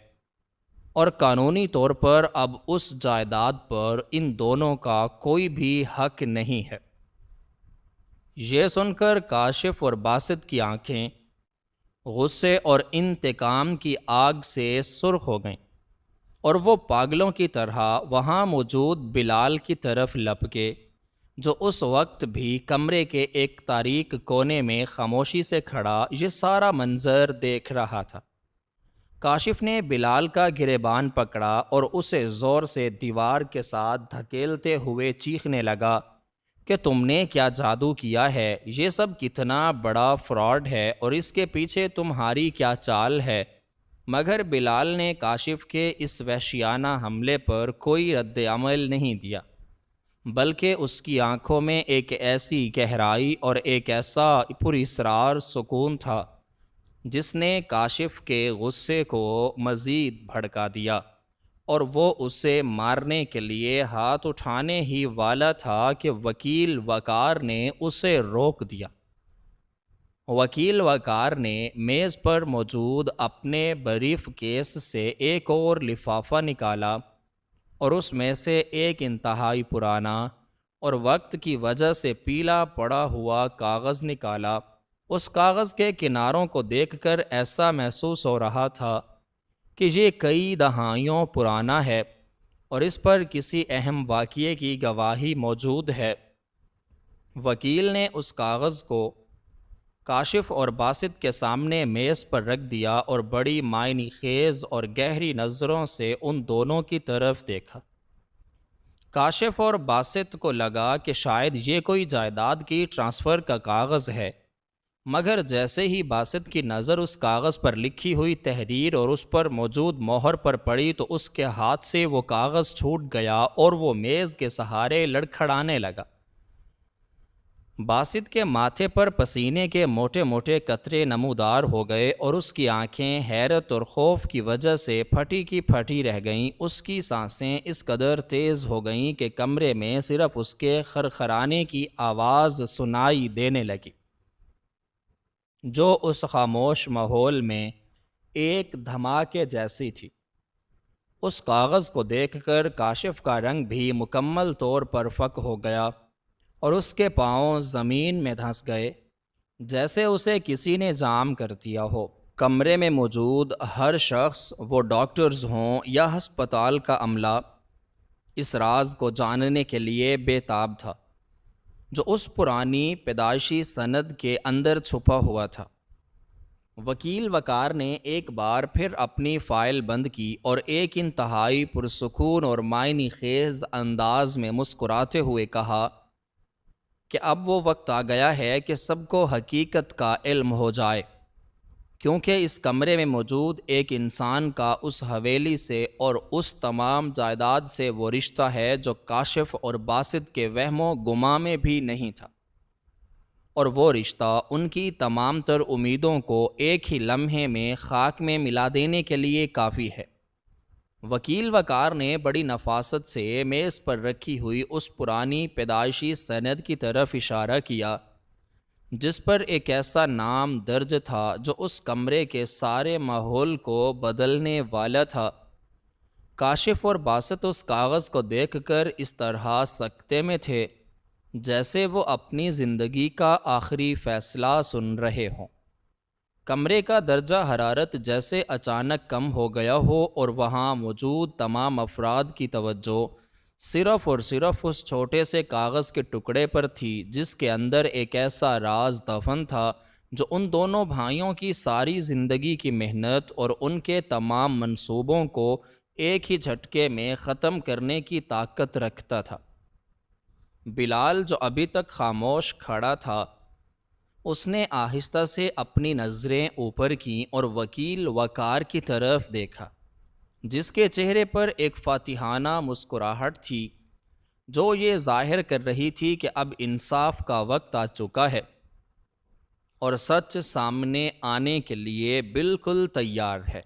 اور قانونی طور پر اب اس جائیداد پر ان دونوں کا کوئی بھی حق نہیں ہے۔ یہ سن کر کاشف اور باسط کی آنکھیں غصے اور انتقام کی آگ سے سرخ ہو گئیں اور وہ پاگلوں کی طرح وہاں موجود بلال کی طرف لپکے، جو اس وقت بھی کمرے کے ایک تاریک کونے میں خاموشی سے کھڑا یہ سارا منظر دیکھ رہا تھا۔ کاشف نے بلال کا گریبان پکڑا اور اسے زور سے دیوار کے ساتھ دھکیلتے ہوئے چیخنے لگا کہ تم نے کیا جادو کیا ہے، یہ سب کتنا بڑا فراڈ ہے اور اس کے پیچھے تمہاری کیا چال ہے۔ مگر بلال نے کاشف کے اس وحشیانہ حملے پر کوئی رد عمل نہیں دیا، بلکہ اس کی آنکھوں میں ایک ایسی گہرائی اور ایک ایسا پراسرار سکون تھا جس نے کاشف کے غصے کو مزید بھڑکا دیا، اور وہ اسے مارنے کے لیے ہاتھ اٹھانے ہی والا تھا کہ وکیل وقار نے اسے روک دیا۔ وکیل وقار نے میز پر موجود اپنے بریف کیس سے ایک اور لفافہ نکالا اور اس میں سے ایک انتہائی پرانا اور وقت کی وجہ سے پیلا پڑا ہوا کاغذ نکالا۔ اس کاغذ کے کناروں کو دیکھ کر ایسا محسوس ہو رہا تھا کہ یہ کئی دہائیوں پرانا ہے اور اس پر کسی اہم واقعے کی گواہی موجود ہے۔ وکیل نے اس کاغذ کو کاشف اور باسط کے سامنے میز پر رکھ دیا اور بڑی معنی خیز اور گہری نظروں سے ان دونوں کی طرف دیکھا۔ کاشف اور باسط کو لگا کہ شاید یہ کوئی جائیداد کی ٹرانسفر کا کاغذ ہے، مگر جیسے ہی باسط کی نظر اس کاغذ پر لکھی ہوئی تحریر اور اس پر موجود مہر پر پڑی تو اس کے ہاتھ سے وہ کاغذ چھوٹ گیا اور وہ میز کے سہارے لڑکھڑانے لگا۔ باسط کے ماتھے پر پسینے کے موٹے موٹے قطرے نمودار ہو گئے اور اس کی آنکھیں حیرت اور خوف کی وجہ سے پھٹی کی پھٹی رہ گئیں۔ اس کی سانسیں اس قدر تیز ہو گئیں کہ کمرے میں صرف اس کے خرخرانے کی آواز سنائی دینے لگی، جو اس خاموش ماحول میں ایک دھماکے جیسی تھی۔ اس کاغذ کو دیکھ کر کاشف کا رنگ بھی مکمل طور پر فک ہو گیا اور اس کے پاؤں زمین میں دھنس گئے جیسے اسے کسی نے جام کر دیا ہو۔ کمرے میں موجود ہر شخص، وہ ڈاکٹرز ہوں یا ہسپتال کا عملہ، اس راز کو جاننے کے لیے بے تاب تھا جو اس پرانی پیدائشی سند کے اندر چھپا ہوا تھا۔ وکیل وقار نے ایک بار پھر اپنی فائل بند کی اور ایک انتہائی پرسکون اور معنی خیز انداز میں مسکراتے ہوئے کہا کہ اب وہ وقت آ گیا ہے کہ سب کو حقیقت کا علم ہو جائے، کیونکہ اس کمرے میں موجود ایک انسان کا اس حویلی سے اور اس تمام جائیداد سے وہ رشتہ ہے جو کاشف اور باسط کے وہم و گمان میں بھی نہیں تھا، اور وہ رشتہ ان کی تمام تر امیدوں کو ایک ہی لمحے میں خاک میں ملا دینے کے لیے کافی ہے۔ وکیل وقار نے بڑی نفاست سے میز پر رکھی ہوئی اس پرانی پیدائشی سند کی طرف اشارہ کیا جس پر ایک ایسا نام درج تھا جو اس کمرے کے سارے ماحول کو بدلنے والا تھا۔ کاشف اور باسط اس کاغذ کو دیکھ کر اس طرح سکتے میں تھے جیسے وہ اپنی زندگی کا آخری فیصلہ سن رہے ہوں۔ کمرے کا درجہ حرارت جیسے اچانک کم ہو گیا ہو اور وہاں موجود تمام افراد کی توجہ صرف اور صرف اس چھوٹے سے کاغذ کے ٹکڑے پر تھی جس کے اندر ایک ایسا راز دفن تھا جو ان دونوں بھائیوں کی ساری زندگی کی محنت اور ان کے تمام منصوبوں کو ایک ہی جھٹکے میں ختم کرنے کی طاقت رکھتا تھا۔ بلال جو ابھی تک خاموش کھڑا تھا، اس نے آہستہ سے اپنی نظریں اوپر کیں اور وکیل وقار کی طرف دیکھا، جس کے چہرے پر ایک فاتحانہ مسکراہٹ تھی جو یہ ظاہر کر رہی تھی کہ اب انصاف کا وقت آ چکا ہے اور سچ سامنے آنے کے لیے بالکل تیار ہے۔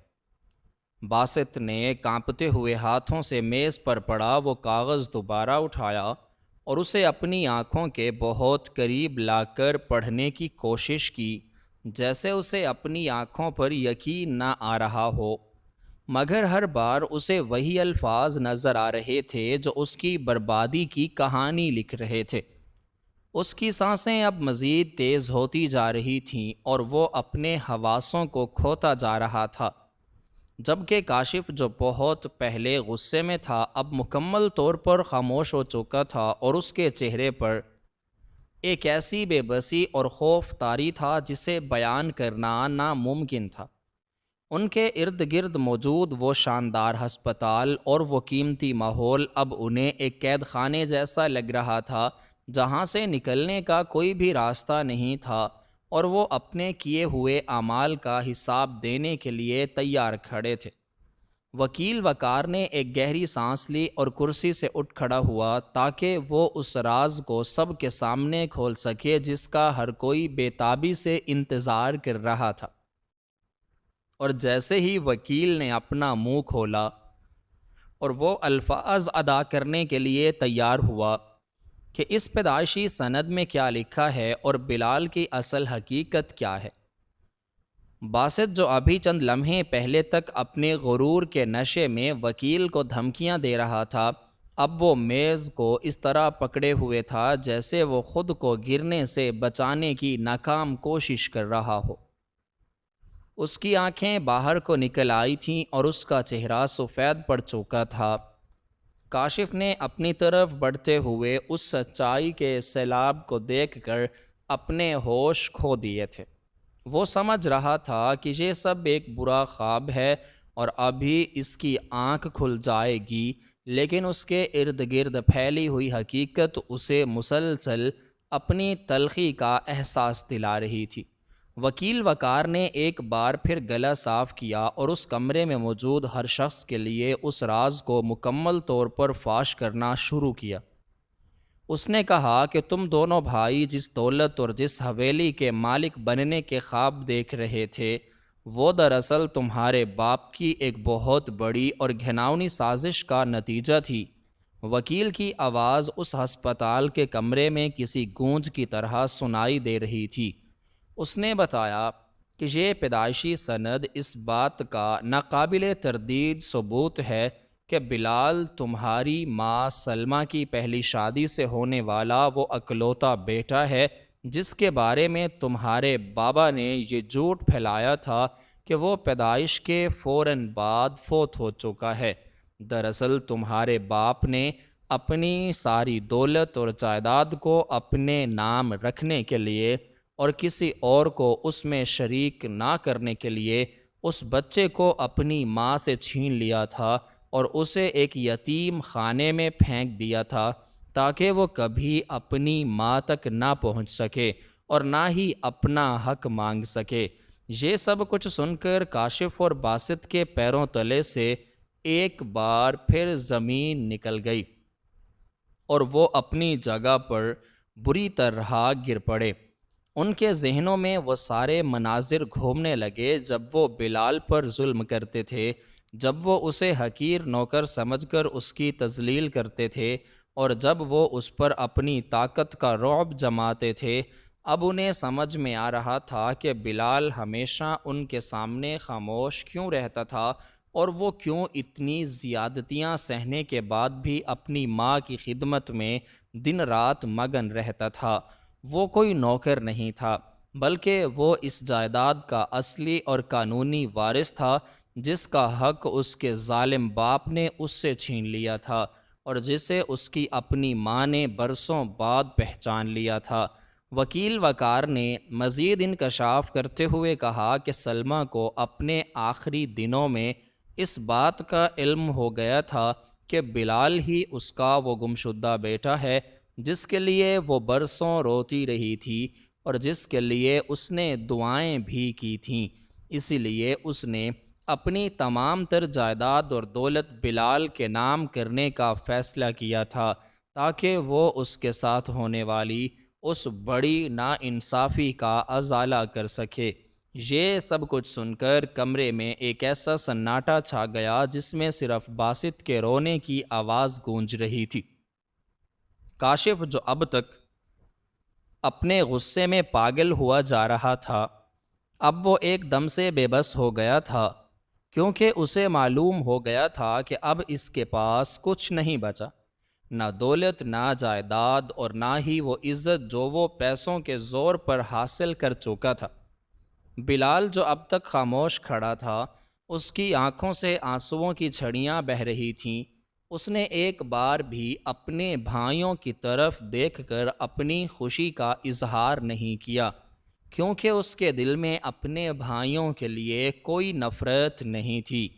باسط نے کانپتے ہوئے ہاتھوں سے میز پر پڑا وہ کاغذ دوبارہ اٹھایا اور اسے اپنی آنکھوں کے بہت قریب لا کر پڑھنے کی کوشش کی، جیسے اسے اپنی آنکھوں پر یقین نہ آ رہا ہو، مگر ہر بار اسے وہی الفاظ نظر آ رہے تھے جو اس کی بربادی کی کہانی لکھ رہے تھے۔ اس کی سانسیں اب مزید تیز ہوتی جا رہی تھیں اور وہ اپنے حواسوں کو کھوتا جا رہا تھا، جبکہ کاشف جو بہت پہلے غصے میں تھا اب مکمل طور پر خاموش ہو چکا تھا اور اس کے چہرے پر ایک ایسی بے بسی اور خوف طاری تھا جسے بیان کرنا ناممکن تھا۔ ان کے ارد گرد موجود وہ شاندار ہسپتال اور وہ قیمتی ماحول اب انہیں ایک قید خانے جیسا لگ رہا تھا جہاں سے نکلنے کا کوئی بھی راستہ نہیں تھا، اور وہ اپنے کیے ہوئے اعمال کا حساب دینے کے لیے تیار کھڑے تھے۔ وکیل وقار نے ایک گہری سانس لی اور کرسی سے اٹھ کھڑا ہوا تاکہ وہ اس راز کو سب کے سامنے کھول سکے جس کا ہر کوئی بے تابی سے انتظار کر رہا تھا۔ اور جیسے ہی وکیل نے اپنا منہ کھولا اور وہ الفاظ ادا کرنے کے لیے تیار ہوا کہ اس پیدائشی سند میں کیا لکھا ہے اور بلال کی اصل حقیقت کیا ہے، باسط جو ابھی چند لمحے پہلے تک اپنے غرور کے نشے میں وکیل کو دھمکیاں دے رہا تھا، اب وہ میز کو اس طرح پکڑے ہوئے تھا جیسے وہ خود کو گرنے سے بچانے کی ناکام کوشش کر رہا ہو۔ اس کی آنکھیں باہر کو نکل آئی تھیں اور اس کا چہرہ سفید پڑ چکا تھا۔ کاشف نے اپنی طرف بڑھتے ہوئے اس سچائی کے سیلاب کو دیکھ کر اپنے ہوش کھو دیے تھے۔ وہ سمجھ رہا تھا کہ یہ سب ایک برا خواب ہے اور ابھی اس کی آنکھ کھل جائے گی، لیکن اس کے ارد گرد پھیلی ہوئی حقیقت اسے مسلسل اپنی تلخی کا احساس دلا رہی تھی۔ وکیل وقار نے ایک بار پھر گلا صاف کیا اور اس کمرے میں موجود ہر شخص کے لیے اس راز کو مکمل طور پر فاش کرنا شروع کیا۔ اس نے کہا کہ تم دونوں بھائی جس دولت اور جس حویلی کے مالک بننے کے خواب دیکھ رہے تھے، وہ دراصل تمہارے باپ کی ایک بہت بڑی اور گھناؤنی سازش کا نتیجہ تھی۔ وکیل کی آواز اس ہسپتال کے کمرے میں کسی گونج کی طرح سنائی دے رہی تھی۔ اس نے بتایا کہ یہ پیدائشی سند اس بات کا ناقابل تردید ثبوت ہے کہ بلال تمہاری ماں سلمہ کی پہلی شادی سے ہونے والا وہ اکلوتا بیٹا ہے جس کے بارے میں تمہارے بابا نے یہ جھوٹ پھیلایا تھا کہ وہ پیدائش کے فوراً بعد فوت ہو چکا ہے۔ دراصل تمہارے باپ نے اپنی ساری دولت اور جائیداد کو اپنے نام رکھنے کے لیے اور کسی اور کو اس میں شریک نہ کرنے کے لیے اس بچے کو اپنی ماں سے چھین لیا تھا اور اسے ایک یتیم خانے میں پھینک دیا تھا تاکہ وہ کبھی اپنی ماں تک نہ پہنچ سکے اور نہ ہی اپنا حق مانگ سکے۔ یہ سب کچھ سن کر کاشف اور باسط کے پیروں تلے سے ایک بار پھر زمین نکل گئی اور وہ اپنی جگہ پر بری طرح گر پڑے۔ ان کے ذہنوں میں وہ سارے مناظر گھومنے لگے جب وہ بلال پر ظلم کرتے تھے، جب وہ اسے حقیر نوکر سمجھ کر اس کی تذلیل کرتے تھے اور جب وہ اس پر اپنی طاقت کا رعب جماتے تھے۔ اب انہیں سمجھ میں آ رہا تھا کہ بلال ہمیشہ ان کے سامنے خاموش کیوں رہتا تھا اور وہ کیوں اتنی زیادتیاں سہنے کے بعد بھی اپنی ماں کی خدمت میں دن رات مگن رہتا تھا۔ وہ کوئی نوکر نہیں تھا، بلکہ وہ اس جائیداد کا اصلی اور قانونی وارث تھا جس کا حق اس کے ظالم باپ نے اس سے چھین لیا تھا اور جسے اس کی اپنی ماں نے برسوں بعد پہچان لیا تھا۔ وکیل وقار نے مزید انکشاف کرتے ہوئے کہا کہ سلمہ کو اپنے آخری دنوں میں اس بات کا علم ہو گیا تھا کہ بلال ہی اس کا وہ گمشدہ بیٹا ہے جس کے لیے وہ برسوں روتی رہی تھی اور جس کے لیے اس نے دعائیں بھی کی تھیں۔ اسی لیے اس نے اپنی تمام تر جائیداد اور دولت بلال کے نام کرنے کا فیصلہ کیا تھا، تاکہ وہ اس کے ساتھ ہونے والی اس بڑی ناانصافی کا ازالہ کر سکے۔ یہ سب کچھ سن کر کمرے میں ایک ایسا سناٹا چھا گیا جس میں صرف باسط کے رونے کی آواز گونج رہی تھی۔ کاشف، جو اب تک اپنے غصے میں پاگل ہوا جا رہا تھا، اب وہ ایک دم سے بے بس ہو گیا تھا، کیونکہ اسے معلوم ہو گیا تھا کہ اب اس کے پاس کچھ نہیں بچا، نہ دولت، نہ جائیداد، اور نہ ہی وہ عزت جو وہ پیسوں کے زور پر حاصل کر چکا تھا۔ بلال، جو اب تک خاموش کھڑا تھا، اس کی آنکھوں سے آنسوؤں کی چھڑیاں بہہ رہی تھیں۔ اس نے ایک بار بھی اپنے بھائیوں کی طرف دیکھ کر اپنی خوشی کا اظہار نہیں کیا، کیونکہ اس کے دل میں اپنے بھائیوں کے لیے کوئی نفرت نہیں تھی۔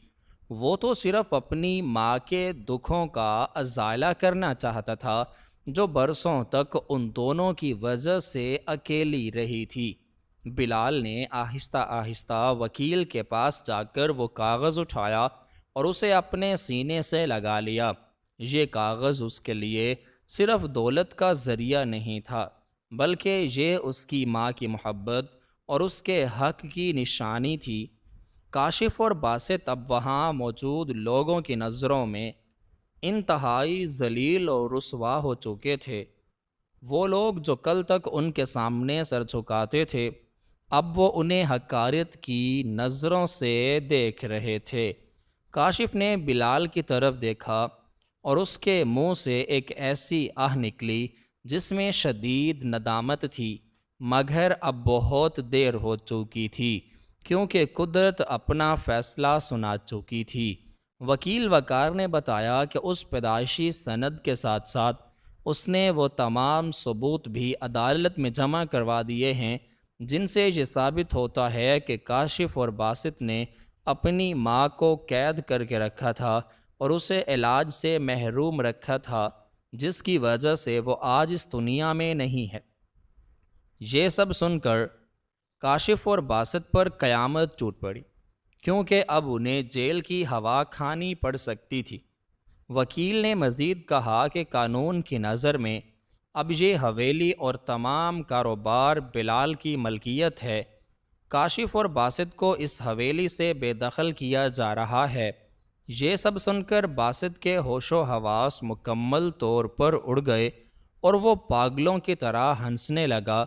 وہ تو صرف اپنی ماں کے دکھوں کا ازالہ کرنا چاہتا تھا، جو برسوں تک ان دونوں کی وجہ سے اکیلی رہی تھی۔ بلال نے آہستہ آہستہ وکیل کے پاس جا کر وہ کاغذ اٹھایا اور اسے اپنے سینے سے لگا لیا۔ یہ کاغذ اس کے لیے صرف دولت کا ذریعہ نہیں تھا، بلکہ یہ اس کی ماں کی محبت اور اس کے حق کی نشانی تھی۔ کاشف اور باسط اب وہاں موجود لوگوں کی نظروں میں انتہائی ذلیل اور رسوا ہو چکے تھے۔ وہ لوگ جو کل تک ان کے سامنے سر جھکاتے تھے، اب وہ انہیں حقارت کی نظروں سے دیکھ رہے تھے۔ کاشف نے بلال کی طرف دیکھا اور اس کے منہ سے ایک ایسی آہ نکلی جس میں شدید ندامت تھی، مگر اب بہت دیر ہو چکی تھی، کیونکہ قدرت اپنا فیصلہ سنا چکی تھی۔ وکیل وقار نے بتایا کہ اس پیدائشی سند کے ساتھ ساتھ اس نے وہ تمام ثبوت بھی عدالت میں جمع کروا دیے ہیں جن سے یہ ثابت ہوتا ہے کہ کاشف اور باسط نے اپنی ماں کو قید کر کے رکھا تھا اور اسے علاج سے محروم رکھا تھا، جس کی وجہ سے وہ آج اس دنیا میں نہیں ہے۔ یہ سب سن کر کاشف اور باسط پر قیامت ٹوٹ پڑی، کیونکہ اب انہیں جیل کی ہوا کھانی پڑ سکتی تھی۔ وکیل نے مزید کہا کہ قانون کی نظر میں اب یہ حویلی اور تمام کاروبار بلال کی ملکیت ہے۔ کاشف اور باسط کو اس حویلی سے بے دخل کیا جا رہا ہے۔ یہ سب سن کر باسط کے ہوش و حواس مکمل طور پر اڑ گئے اور وہ پاگلوں کی طرح ہنسنے لگا۔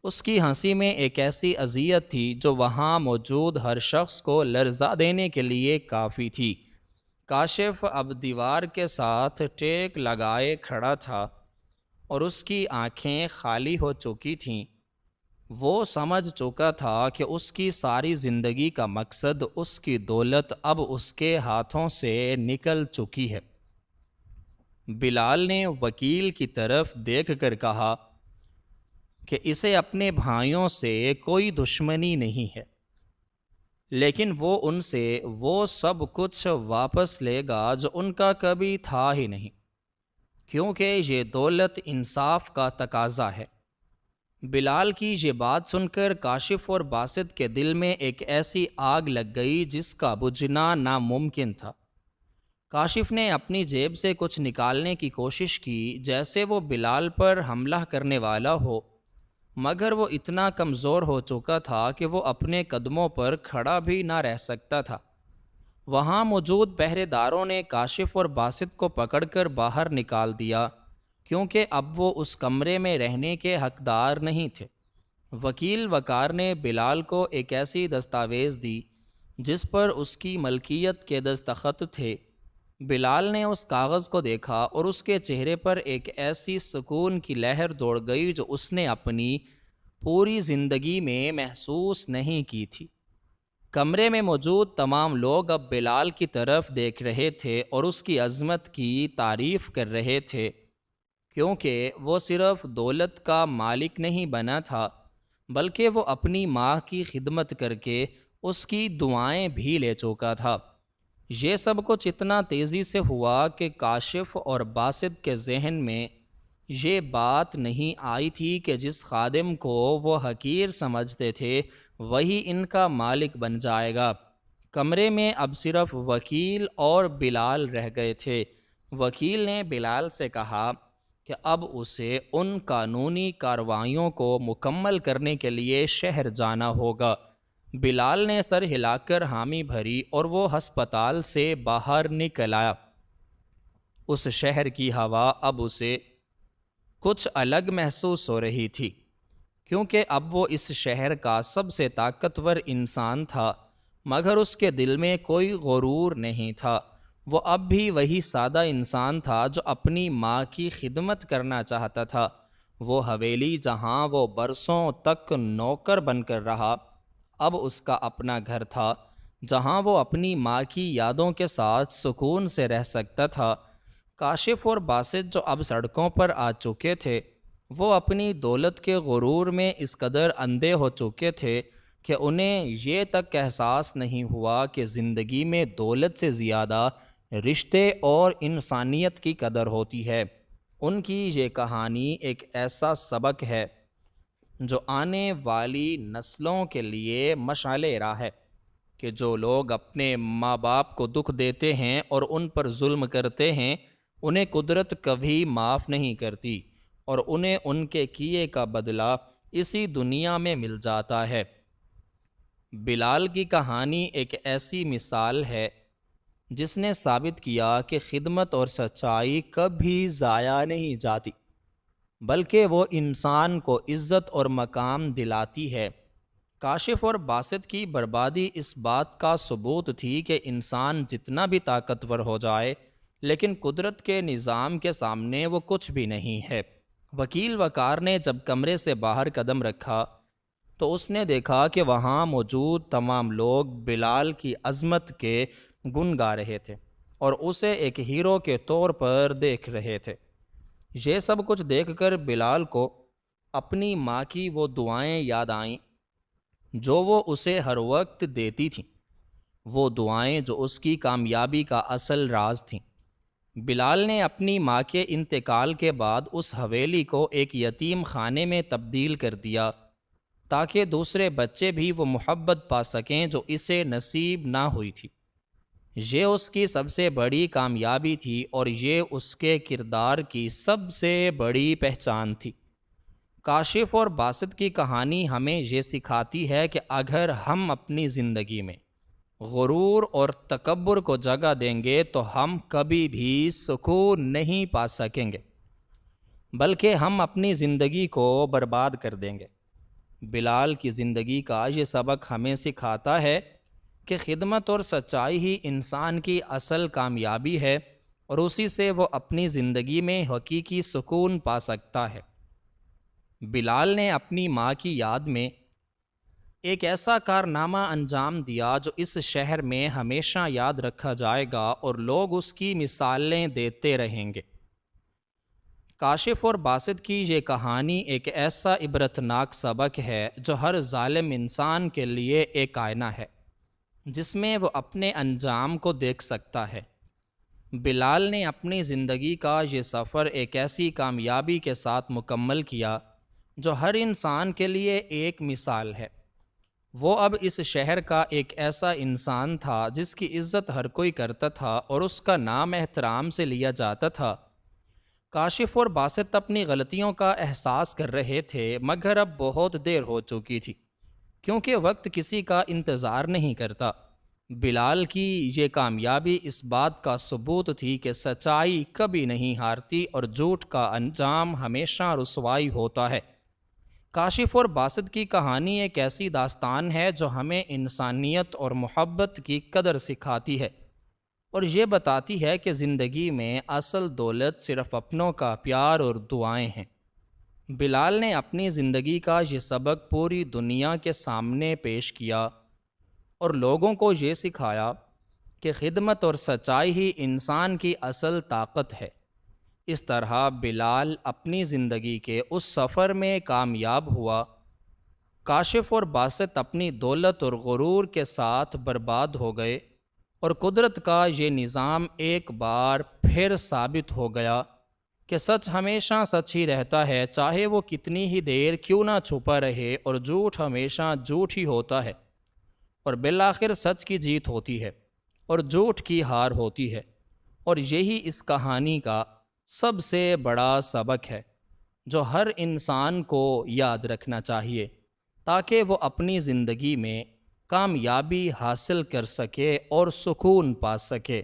اس کی ہنسی میں ایک ایسی اذیت تھی جو وہاں موجود ہر شخص کو لرزا دینے کے لیے کافی تھی۔ کاشف اب دیوار کے ساتھ ٹیک لگائے کھڑا تھا اور اس کی آنکھیں خالی ہو چکی تھیں۔ وہ سمجھ چکا تھا کہ اس کی ساری زندگی کا مقصد، اس کی دولت اب اس کے ہاتھوں سے نکل چکی ہے۔ بلال نے وکیل کی طرف دیکھ کر کہا کہ اسے اپنے بھائیوں سے کوئی دشمنی نہیں ہے، لیکن وہ ان سے وہ سب کچھ واپس لے گا جو ان کا کبھی تھا ہی نہیں، کیونکہ یہ دولت انصاف کا تقاضا ہے۔ بلال کی یہ بات سن کر کاشف اور باسط کے دل میں ایک ایسی آگ لگ گئی جس کا بجھنا ناممکن تھا۔ کاشف نے اپنی جیب سے کچھ نکالنے کی کوشش کی جیسے وہ بلال پر حملہ کرنے والا ہو، مگر وہ اتنا کمزور ہو چکا تھا کہ وہ اپنے قدموں پر کھڑا بھی نہ رہ سکتا تھا۔ وہاں موجود پہرے داروں نے کاشف اور باسط کو پکڑ کر باہر نکال دیا، کیونکہ اب وہ اس کمرے میں رہنے کے حقدار نہیں تھے۔ وکیل وقار نے بلال کو ایک ایسی دستاویز دی جس پر اس کی ملکیت کے دستخط تھے۔ بلال نے اس کاغذ کو دیکھا اور اس کے چہرے پر ایک ایسی سکون کی لہر دوڑ گئی جو اس نے اپنی پوری زندگی میں محسوس نہیں کی تھی۔ کمرے میں موجود تمام لوگ اب بلال کی طرف دیکھ رہے تھے اور اس کی عظمت کی تعریف کر رہے تھے، کیونکہ وہ صرف دولت کا مالک نہیں بنا تھا، بلکہ وہ اپنی ماں کی خدمت کر کے اس کی دعائیں بھی لے چکا تھا۔ یہ سب کچھ اتنا تیزی سے ہوا کہ کاشف اور باسط کے ذہن میں یہ بات نہیں آئی تھی کہ جس خادم کو وہ حقیر سمجھتے تھے وہی ان کا مالک بن جائے گا۔ کمرے میں اب صرف وکیل اور بلال رہ گئے تھے۔ وکیل نے بلال سے کہا کہ اب اسے ان قانونی کارروائیوں کو مکمل کرنے کے لیے شہر جانا ہوگا۔ بلال نے سر ہلا کر حامی بھری اور وہ ہسپتال سے باہر نکل آیا۔ اس شہر کی ہوا اب اسے کچھ الگ محسوس ہو رہی تھی، کیونکہ اب وہ اس شہر کا سب سے طاقتور انسان تھا، مگر اس کے دل میں کوئی غرور نہیں تھا۔ وہ اب بھی وہی سادہ انسان تھا جو اپنی ماں کی خدمت کرنا چاہتا تھا۔ وہ حویلی جہاں وہ برسوں تک نوکر بن کر رہا، اب اس کا اپنا گھر تھا جہاں وہ اپنی ماں کی یادوں کے ساتھ سکون سے رہ سکتا تھا۔ کاشف اور باسط جو اب سڑکوں پر آ چکے تھے، وہ اپنی دولت کے غرور میں اس قدر اندھے ہو چکے تھے کہ انہیں یہ تک احساس نہیں ہوا کہ زندگی میں دولت سے زیادہ رشتے اور انسانیت کی قدر ہوتی ہے۔ ان کی یہ کہانی ایک ایسا سبق ہے جو آنے والی نسلوں کے لیے مشعل راہ ہے کہ جو لوگ اپنے ماں باپ کو دکھ دیتے ہیں اور ان پر ظلم کرتے ہیں، انہیں قدرت کبھی معاف نہیں کرتی اور انہیں ان کے کیے کا بدلہ اسی دنیا میں مل جاتا ہے۔ بلال کی کہانی ایک ایسی مثال ہے جس نے ثابت کیا کہ خدمت اور سچائی کبھی ضائع نہیں جاتی، بلکہ وہ انسان کو عزت اور مقام دلاتی ہے۔ کاشف اور باسط کی بربادی اس بات کا ثبوت تھی کہ انسان جتنا بھی طاقتور ہو جائے، لیکن قدرت کے نظام کے سامنے وہ کچھ بھی نہیں ہے۔ وکیل وقار نے جب کمرے سے باہر قدم رکھا تو اس نے دیکھا کہ وہاں موجود تمام لوگ بلال کی عظمت کے گن گا رہے تھے اور اسے ایک ہیرو کے طور پر دیکھ رہے تھے۔ یہ سب کچھ دیکھ کر بلال کو اپنی ماں کی وہ دعائیں یاد آئیں جو وہ اسے ہر وقت دیتی تھیں، وہ دعائیں جو اس کی کامیابی کا اصل راز تھیں۔ بلال نے اپنی ماں کے انتقال کے بعد اس حویلی کو ایک یتیم خانے میں تبدیل کر دیا تاکہ دوسرے بچے بھی وہ محبت پا سکیں جو اسے نصیب نہ ہوئی تھی۔ یہ اس کی سب سے بڑی کامیابی تھی اور یہ اس کے کردار کی سب سے بڑی پہچان تھی۔ کاشف اور باسط کی کہانی ہمیں یہ سکھاتی ہے کہ اگر ہم اپنی زندگی میں غرور اور تکبر کو جگہ دیں گے تو ہم کبھی بھی سکون نہیں پا سکیں گے، بلکہ ہم اپنی زندگی کو برباد کر دیں گے۔ بلال کی زندگی کا یہ سبق ہمیں سکھاتا ہے کہ خدمت اور سچائی ہی انسان کی اصل کامیابی ہے اور اسی سے وہ اپنی زندگی میں حقیقی سکون پا سکتا ہے۔ بلال نے اپنی ماں کی یاد میں ایک ایسا کارنامہ انجام دیا جو اس شہر میں ہمیشہ یاد رکھا جائے گا اور لوگ اس کی مثالیں دیتے رہیں گے۔ کاشف اور باسط کی یہ کہانی ایک ایسا عبرتناک سبق ہے جو ہر ظالم انسان کے لیے ایک آئینہ ہے جس میں وہ اپنے انجام کو دیکھ سکتا ہے۔ بلال نے اپنی زندگی کا یہ سفر ایک ایسی کامیابی کے ساتھ مکمل کیا جو ہر انسان کے لیے ایک مثال ہے۔ وہ اب اس شہر کا ایک ایسا انسان تھا جس کی عزت ہر کوئی کرتا تھا اور اس کا نام احترام سے لیا جاتا تھا۔ کاشف اور باسط اپنی غلطیوں کا احساس کر رہے تھے، مگر اب بہت دیر ہو چکی تھی، کیونکہ وقت کسی کا انتظار نہیں کرتا۔ بلال کی یہ کامیابی اس بات کا ثبوت تھی کہ سچائی کبھی نہیں ہارتی اور جھوٹ کا انجام ہمیشہ رسوائی ہوتا ہے۔ کاشف اور باسط کی کہانی ایک ایسی داستان ہے جو ہمیں انسانیت اور محبت کی قدر سکھاتی ہے اور یہ بتاتی ہے کہ زندگی میں اصل دولت صرف اپنوں کا پیار اور دعائیں ہیں۔ بلال نے اپنی زندگی کا یہ سبق پوری دنیا کے سامنے پیش کیا اور لوگوں کو یہ سکھایا کہ خدمت اور سچائی ہی انسان کی اصل طاقت ہے۔ اس طرح بلال اپنی زندگی کے اس سفر میں کامیاب ہوا۔ کاشف اور باسط اپنی دولت اور غرور کے ساتھ برباد ہو گئے اور قدرت کا یہ نظام ایک بار پھر ثابت ہو گیا کہ سچ ہمیشہ سچ ہی رہتا ہے، چاہے وہ کتنی ہی دیر کیوں نہ چھپا رہے، اور جھوٹ ہمیشہ جھوٹ ہی ہوتا ہے، اور بالآخر سچ کی جیت ہوتی ہے اور جھوٹ کی ہار ہوتی ہے۔ اور یہی اس کہانی کا سب سے بڑا سبق ہے جو ہر انسان کو یاد رکھنا چاہیے، تاکہ وہ اپنی زندگی میں کامیابی حاصل کر سکے اور سکون پا سکے۔